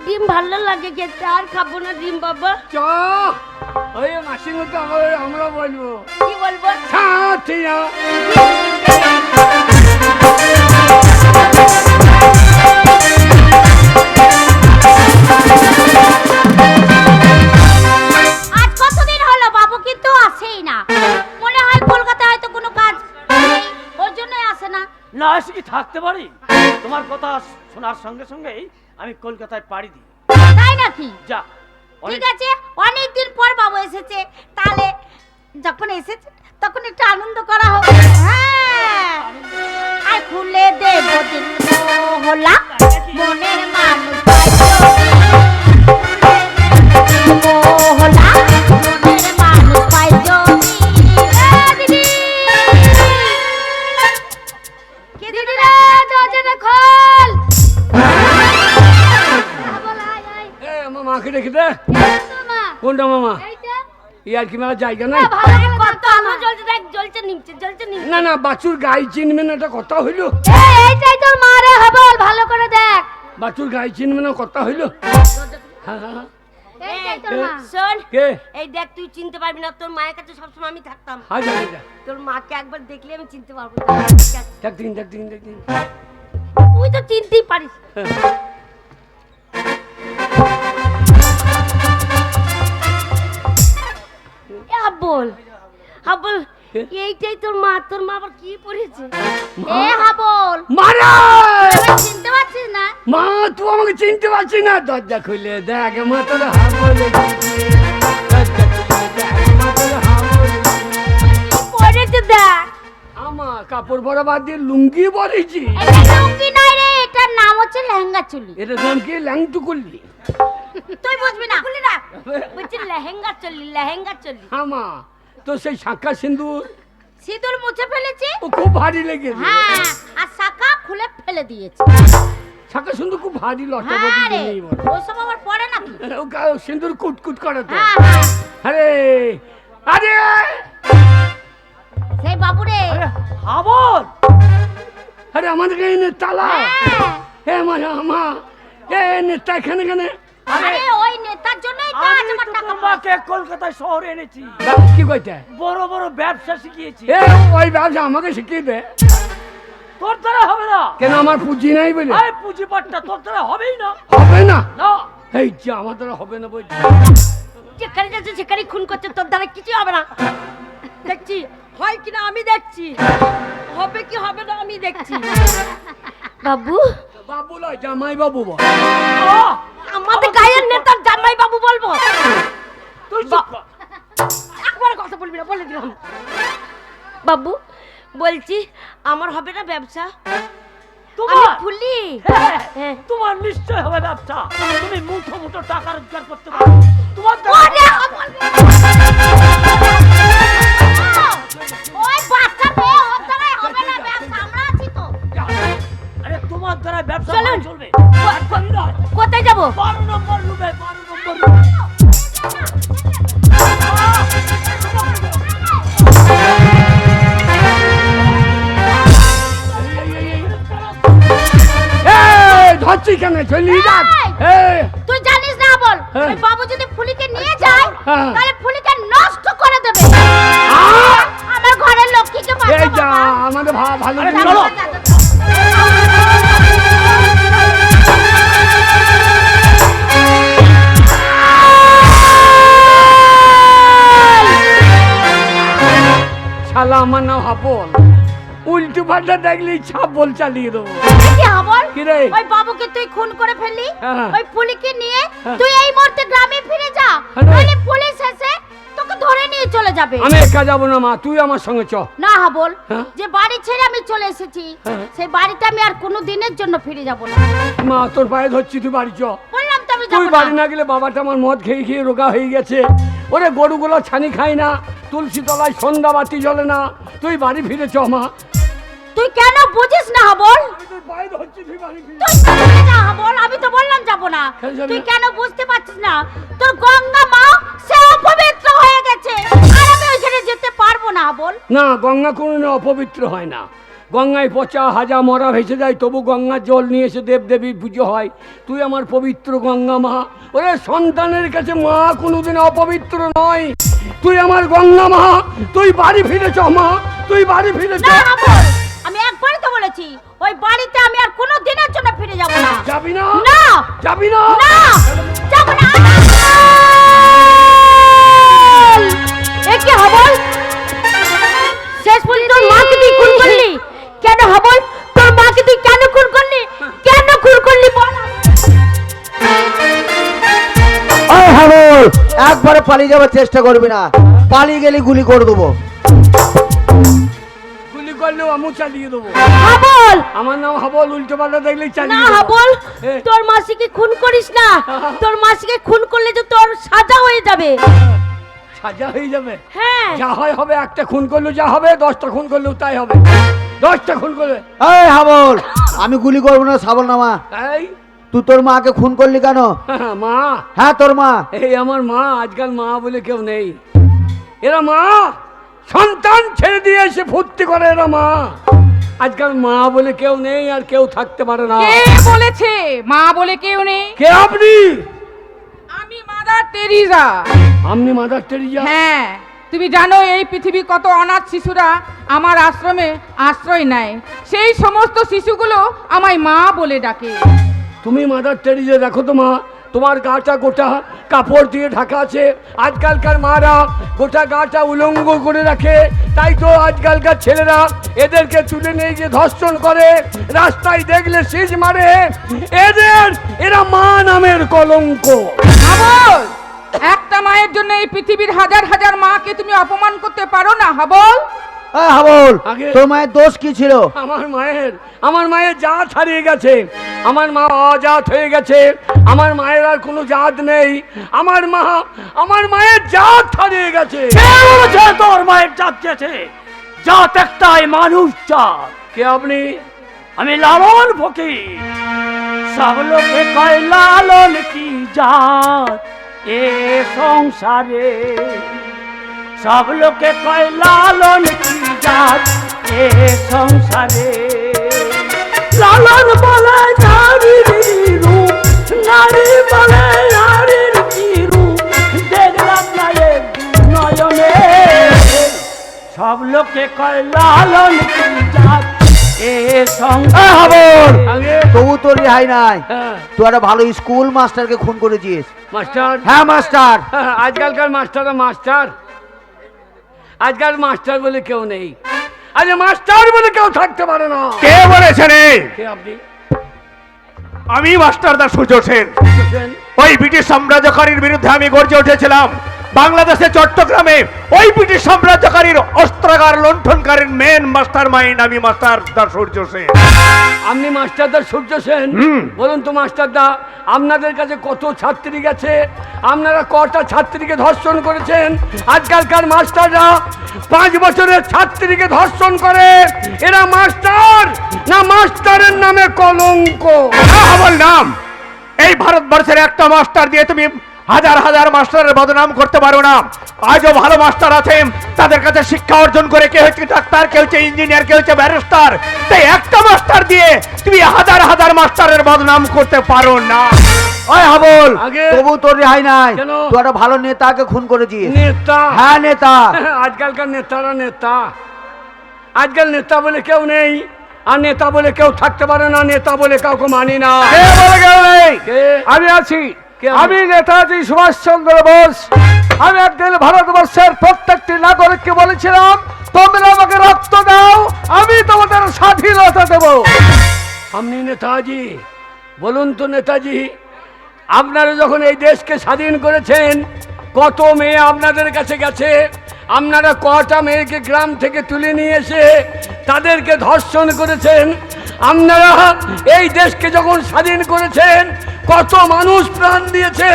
ডিম ভালো লাগে খেতে, আর খাবো না ডিম বাবা। চ ওই মাসির মতো আমরা বলবো কি বলবো? ছাত্রীরা। আজ কতদিন হলো বাবু কিন্তু আসেই না। মনে হয় কলকাতায় হয়তো কোনো কাজ নেই, ওর জন্যই আসে না। না এসে কি থাকতে পারি? তোমার কথা শোনার সঙ্গে সঙ্গেই আমি কলকাতায় পাড়ি দিই। তাই নাকি? যা ঠিক আছে, অনেকদিন পর বাবু এসেছে, তাহলে যখন এসেছে তখন একটু আনন্দ করা হবে। হ্যাঁ, আর খুলে দেব দিন হলা মনের মানুষ হলা মনের মানুষ পাই দিদি। কে দিদি রে, দরজাটা খোল। এ আমার মাকে রেখে দে। মা, কোনটা মামা? এইটা ইয়ার কি মেলা জায়গা নাই? ভালো করে কত আলো জ্বলছে, দেখ জ্বলছে নিমছে, জ্বলছে নিমছে। না না, বাছুর গাই চিনবে না, এটা কথা হইলো। এইটাই তোর মারে হাবল, ভালো করে দেখ। বাছুর গাই চিনবে না, কথা হইলো। হ্যাঁ, হ্যাঁ, এইটাই তোর মা। শোন, কে? এই দেখ তুই চিনতে পারবি না, তোর মায়ের কাছে সবসময় আমি থাকতাম। হাই যা যা। তোর মাকে একবার দেখলে আমি চিনতে পারবো না। দেখ দিন। তুই তো চিনতেই পারিস। এ হাবল, হাবল, কে? এইটাই তোর মা আবার কি পড়েছে? এ হাবল, মারা! তুই চিনতে পারছিস না? মা তুই আমাকে চিনতে পারছিস না? দরজা খুলে দেখ, মা তোর হা বলে দিচ্ছে। দরজা খুলে দেখ, মা তোর হা বলে দিচ্ছে। কি পড়েছে দেখ। আমা কাপড় পরা বাদ দিয়ে লুঙ্গি পরেছি। এটা লুঙ্গি নয় রে, এটার নাম হচ্ছে লেহেঙ্গা চুলি। এটার নাম কি? ল্যাংটু করলি? তুই বুঝবি না। বলি না, বলছি লেহেঙ্গা চললি, লেহেঙ্গা চললি। আমা তো সেই শাঁখা সিন্দুর সিঁদুর মুছে ফেলেছি। ও খুব ভারী লেগেছে। হ্যাঁ, আর শাখা খুলে ফেলে দিয়েছি। শাখা সুন্দর খুব ভারী হ্যাঁ লটাপটি রে, নেই বলে। ওসব আমার পড়ে নাকি? সিন্দুর কুটকুট করে তো। হ্যাঁ হ্যাঁ, আরে আরে সেই বাবু রে। হাবল আরে আমাদের গায়ে তালা। হ্যাঁ, হে মা এ নেতা এখানে কেন? আরে ওই নেতার জন্যই তো আজ আমি আমার তো টাকা তোমাকে কলকাতায় শহরে এনেছি, কি কইতে? বড় বড় ব্যবসা শিখিয়েছি। এ ওই ব্যবসা আমাকে শিখিয়ে দে। তোর দ্বারা হবে না। কেন আমার পুঁজি নাই বলে? আরে পুঁজিপাটটা তোর দ্বারা হবেই না। হবে না? না, এই যে আমার দ্বারা হবে না বলছি। যেখানে যাচ্ছে সেখানে খুন করছে, তোর দ্বারা কিছু হবে না। দেখছি হয় কিনা আমি দেখছি, হবে কি হবে না আমি দেখছি। বাবু, বাবু লয় জামাই বাবু বল। আমাদের গায়ের নেতার জামাই বাবু বলবো? তুই চুপ কর। একবার কথা বলবি না, বলে দিলাম। বাবু বলছি আমার হবে না ব্যবসা? আমি তোমার ফুলি। হ্যাঁ, হ্যাঁ। তোমার নিশ্চয় হবে ব্যবসা। তুমি মুঠো মুঠো টাকা রোজগার করতে পারো। তোমার দ্বারা ওরে আমার, ওই বাচ্চা মেয়ে ওর দ্বারাই হবে না ব্যবসা, আমরা আছি তো। আরে তোমার দ্বারা ব্যবসা চলুন। ভালো চলবে। একদমই নয়। কোথায় যাবো? 12 নম্বর রুমে, 12 নম্বর রুমে। ধরছি কেন? চলি যাক। তুই জানিস না বল, হ্যাঁ। ওই বাবু যদি ফুলিকে নিয়ে যায় হ্যাঁ। তাহলে ফুলিকে নষ্ট করে দেবে। আমার ঘরের লক্ষ্মীকে এই বাঁচাবো যা বাবা। আমাদের ভালো আরে দিন। চলো। শালা আমার নাম হাপন। উল্টো পাল্টা দেখলেই ছাপ বল চালিয়ে দেবো। কি হবল? কি রে? ওই বাবুকে তুই খুন করে ফেললি, হ্যাঁ। ওই ফুলিকে নিয়ে হ্যাঁ। তুই এই মুহূর্তে গ্রামে ফিরে যা, হ্যাঁ রে। নাহলে পুলিশ এসে তোকে ধরে নিয়ে চলে যাবে। আমি একা যাবো না মা, তুই আমার সঙ্গে চ। না হবল, হ্যাঁ। যে বাড়ি ছেড়ে আমি চলে এসেছি হ্যাঁ। সেই বাড়িতে আমি আর কোনো দিনের জন্য ফিরে যাব না। মা তোর পায়ে ধরছি, তুই বাড়ি চ। বললাম তো আমি তুই যাব বাড়ি না। না গেলে বাবাটা আমার মদ খেয়ে খেয়ে রোগা হয়ে গেছে। ওরে গরুগুলো ছানি খায় না, তুলসী তলায় সন্ধ্যা বাতি জ্বলে না। তুই বাড়ি ফিরে চ মা। তুই কেন বুঝিস না হবল? তুই পায়ে ধরছি, তুই বাড়ি ফিরে। তুই বুঝিস না হবল, আমি তো বললাম যাব না। কেন যাবি তুই না? কেন বুঝতে পারছিস না? তোর গঙ্গা মা সে অপবিত্র হয়ে গেছে, আর আমি ওইখানে যেতে পারবো না হবল। না, গঙ্গা কোনোদিন অপবিত্র হয় না। গঙ্গায় পচা হাজা মরা ভেসে যায়, তবু গঙ্গার জল নিয়ে এসে দেবদেবীর পুজো হয়। তুই আমার পবিত্র গঙ্গা মা। ওরে সন্তানের কাছে মা কোনোদিন অপবিত্র নয়। তুই আমার গঙ্গা মা, তুই বাড়ি ফিরে চ মা, তুই বাড়ি ফিরে চ। না হবল, আমি একবারই তো বলেছি ওই বাড়িতে আমি আর কোনো দিনের জন্য ফিরে যাব না। যাবি না? না যাবি না? না, যাব না। এ কি হবল? শেষ পর্যন্ত তোর মাকে তুই খুন করলি কেন হবল? তোর মাকে তুই কেন খুন করলি? কেন খুন করলি বল? ওই হাবল, একবারে পালিয়ে যাওয়ার চেষ্টা করবি না, পালিয়ে গেলে গুলি করে দেবো। গুলি করলেও আমি চালিয়ে দেবো। হবল আমার নাম হাবল, উল্টো পাল্টা দেখলেই না চালিয়ে দেবো। হবল, এ, তোর মাসিকে খুন করিস না। তোর মাসিকে খুন করলে যে তোর সাজা হয়ে যাবে। সাজা হয়ে যাবে। হ্যাঁ, যা হয় হবে, একটা খুন করলেও যা হবে, 10টা খুন করলেও তাই হবে। 10টা খুন করবে। এই হাবল, আমি গুলি করবো না সাবল না মা। এই তুই তোর মাকে খুন করলি কেন? মা, হ্যাঁ তোর মা। এই আমার মা। আজকাল মা বলে কেউ নেই। এরা মা সন্তান ছেড়ে দিয়ে এসে ফুর্তি করে, এরা মা। আজকাল মা বলে কেউ নেই, আর কেউ থাকতে পারে না। কে বলেছে মা বলে কেউ নেই? কে আপনি? আমি মাদার টেরিজা। আপনি মাদার টেরিজা? হ্যাঁ, তুমি জানো এই পৃথিবী কত অনাথ শিশুরা আমার আশ্রমে আশ্রয় নেয়। সেই সমস্ত শিশুগুলো আমায় মা বলে ডাকে। তুমি মাদার টেরিজা? দেখো তো মা, তোমার গাটা গোটা কাপড় দিয়ে ঢাকা আছে। আজকালকার মারা গোটা গাটা উলঙ্গ করে রাখে। তাই তো আজকালকার ছেলেরা এদেরকে তুলে নিয়ে গিয়ে ধর্ষণ করে, রাস্তায় দেখলে সিজ মারে। এরা মা নামের কলঙ্ক। হাবল, একটা মায়ের জন্য এই পৃথিবীর হাজার হাজার মাকে তুমি অপমান করতে পারো না হাবল? এই হাবল, আগে- তোর মায়ের দোষ কি ছিল? আমার মায়ের জাত হারিয়ে গেছে। আমার মা অজাত হয়ে গেছে। আমার মায়ের আর কোনো জাত নেই। আমার মায়ের জাত হারিয়ে গেছে। কে বলেছে তোর মায়ের জাত গেছে? জাত একটাই, মানুষ জাত। কে আপনি? আমি লালন ফকির। সব লোকে কয় লালন কি জাত এ সংসারে, সব লোকে কয় লালন কি জাত এ সংসারে। লালন বলে নারীর রূপ, নারী বলে নারীর কি রূপ, দেখলাম না এ নয়নে। সব লোকে কয় লালন কি জাত এ সংসারে। আগে তবু তোর রেহাই নাই। হ্যাঁ, তুই একটা ভালো স্কুল মাস্টারকে খুন করেছিস। মাস্টার। হ্যাঁ মাস্টার। আজকালকার মাস্টাররা মাস্টার, আজকাল মাস্টার বলে কেউ নেই। আরে মাস্টার বলে কেউ থাকতে পারে না। কে বলেছেন? কে আপনি? আমি মাস্টার দা সূর্য সেন। বুঝেছেন? ওই ব্রিটিশ সাম্রাজ্যকারীর বিরুদ্ধে আমি গর্জে উঠেছিলাম। বাংলাদেশের চট্টগ্রামে ওই ব্রিটিশ সাম্রাজ্যকারীর অস্ত্রাগার লুণ্ঠনকারীর মেন মাস্টার মাইন্ড আমি মাস্টার দা সূর্য সেন। আপনি মাস্টারদা সূর্য সেন? বলুন তো মাস্টারদা, আপনাদের কাছে কত ছাত্রী গেছে? আপনারা কটা ছাত্রীকে ধর্ষণ করেছেন? আজকালকার মাস্টাররা 5 বছরের ছাত্রীকে ধর্ষণ করে। এরা মাস্টার না মাস্টারের নামে কলঙ্ক? আমার নাম এই ভারতবর্ষের একটা মাস্টার দিয়ে তুমি হাজার হাজার মাস্টারের বদনাম করতে পারো না। আজও ভালো মাস্টার আছেন, তাদের কাছে শিক্ষা অর্জন করে কেউ হচ্ছে ডাক্তার, কেউ হচ্ছে ইঞ্জিনিয়ার, কেউ হচ্ছে ব্যারিস্টার। তাই একটা মাস্টার দিয়ে তুমি হাজার হাজার মাস্টারের বদনাম করতে পারো না। ওই হাবল, আগে তবু তোর রেহাই নাই। কেন? তুই একটা ভালো নেতাকে খুন করেছিস। নেতা? হ্যাঁ নেতা। আজকালকার নেতারা নেতা, আজকাল নেতা বলে কেউ নেই, আর নেতা বলে কেউ থাকতে পারে না। নেতা বলে কাউকে মানি না। কে বলে কেউ নেই? কে? আমি আছি। কে আপনি? আমি নেতাজি সুভাষচন্দ্র বোস। আমি একদিন ভারতবর্ষের প্রত্যেকটি নাগরিককে বলেছিলাম, তোমরা আমাকে রক্ত দাও, আমি তোমাদের স্বাধীনতা দেব। আপনি নেতাজি? বলুন তো নেতাজি, আপনারা যখন এই দেশকে স্বাধীন করেছেন, কত মেয়ে আপনাদের কাছে গেছে? আপনারা কটা মেয়েকে গ্রাম থেকে তুলে নিয়ে এসে তাদেরকে ধর্ষণ করেছেন? আপনারা এই দেশকে যখন স্বাধীন করেছেন, কত মানুষ প্রাণ দিয়েছে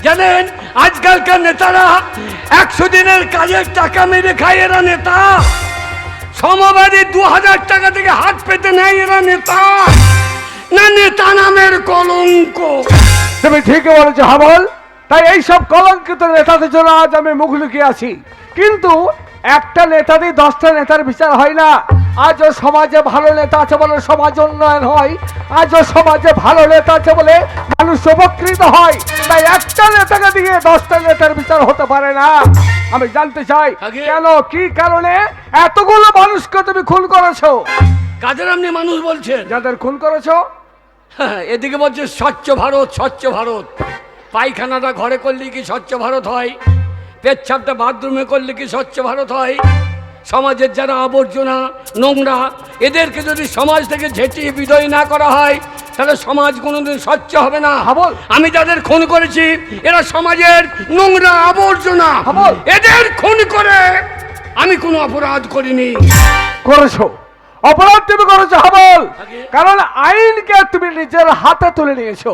জানেন? আজকালকার নেতারা 100 দিনের কাজের টাকা মেরে খায়, এরা নেতা। সমবাদী 2000 টাকা থেকে হাত পেতে নেয়, এরা নেতা না নেতা নামের কলঙ্ক। তুমি ঠিকই বলেছো হাবল। তাই এইসব কলঙ্কিত নেতাদের জন্য আজ আমি মুখ লুকিয়ে আছি। কিন্তু একটা নেতা দিয়ে 10টা নেতার বিচার হয় না। আজও সমাজে ভালো নেতা আছে বলে সমাজ উন্নয়ন হয়, আজও সমাজে ভালো নেতা আছে বলে মানুষ উপকৃত হয়। তাই একটা নেতাকে দিয়ে 10টা নেতার বিচার হতে পারে না। আমি জানতে চাই আগে- কেন, কি কারণে এতগুলো মানুষকে তুমি খুন করেছো? কাদের আপনি মানুষ বলছেন? যাদের খুন করেছো, হ্যাঁ, এদিকে বলছে স্বচ্ছ ভারত, স্বচ্ছ ভারত। পায়খানাটা ঘরে করলে কি স্বচ্ছ ভারত হয়? পেচ্ছাপটা বাথরুমে করলে কি স্বচ্ছ ভারত হয়? সমাজের যারা আবর্জনা, নোংরা, এদেরকে যদি সমাজ থেকে ঝেঁটিয়ে বিদায় না করা হয়, তাহলে সমাজ কোনোদিন স্বচ্ছ হবে না। হাবল। আমি যাদের খুন করেছি, এরা সমাজের নোংরা আবর্জনা। হাবল। এদের খুন করে আমি কোনো অপরাধ করিনি। করেছো, অপরাধ তুমি করেছো হাবল। আগে? কারণ আইনকে তুমি নিজের হাতে তুলে নিয়েছো।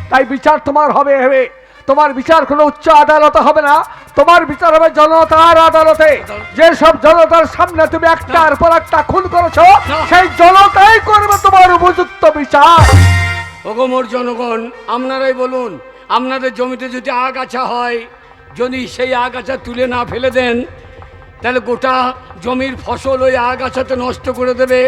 তাই বিচার তোমার হবে হবে। তোমার বিচার কোনো উচ্চ আদালতে হবে না, তোমার বিচার হবে জনতার আদালতে। যেসব জনতার সামনে তুমি একটার পর একটা খুন করেছো, সেই জনতাই করবে তোমার উপযুক্ত বিচার। ওগো মোর জনগণ, আপনারাই বলুন, আপনাদের জমিতে যদি আগাছা হয়, যদি সেই আগাছা তুলে না ফেলে দেন, তাহলে গোটা জমির ফসল ওই আগাছাতে নষ্ট করে দেবে।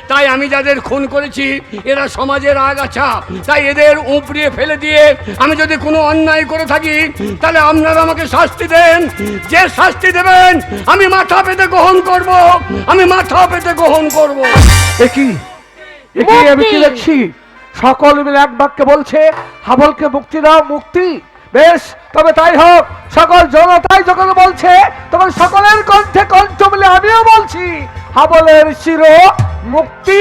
তাই আমি যাদের খুন করেছি, এরা সমাজের আগাছা। তাই এদের উপড়িয়ে ফেলে দিয়ে আমি যদি কোনো অন্যায় করে থাকি, তাহলে আপনারা আমাকে শাস্তি দেন। যে শাস্তি দেবেন আমি মাথা পেতে গ্রহণ করব, আমি মাথা পেতে গ্রহণ করব। একই আমি কি দেখছি? সকল মিলে এক বাক্যে বলছে হাবলকে মুক্তি দাও, মুক্তি। বেশ, তবে তাই হোক। সকল জনতাই যখন বলছে, তখন সকলের কণ্ঠে কণ্ঠ মিলে আমিও বলছি, হাবলের চির মুক্তি।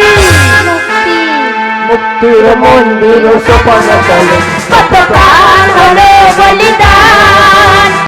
মুক্তির মন্দির সোপান তলে কতকাল হলো বলিদান।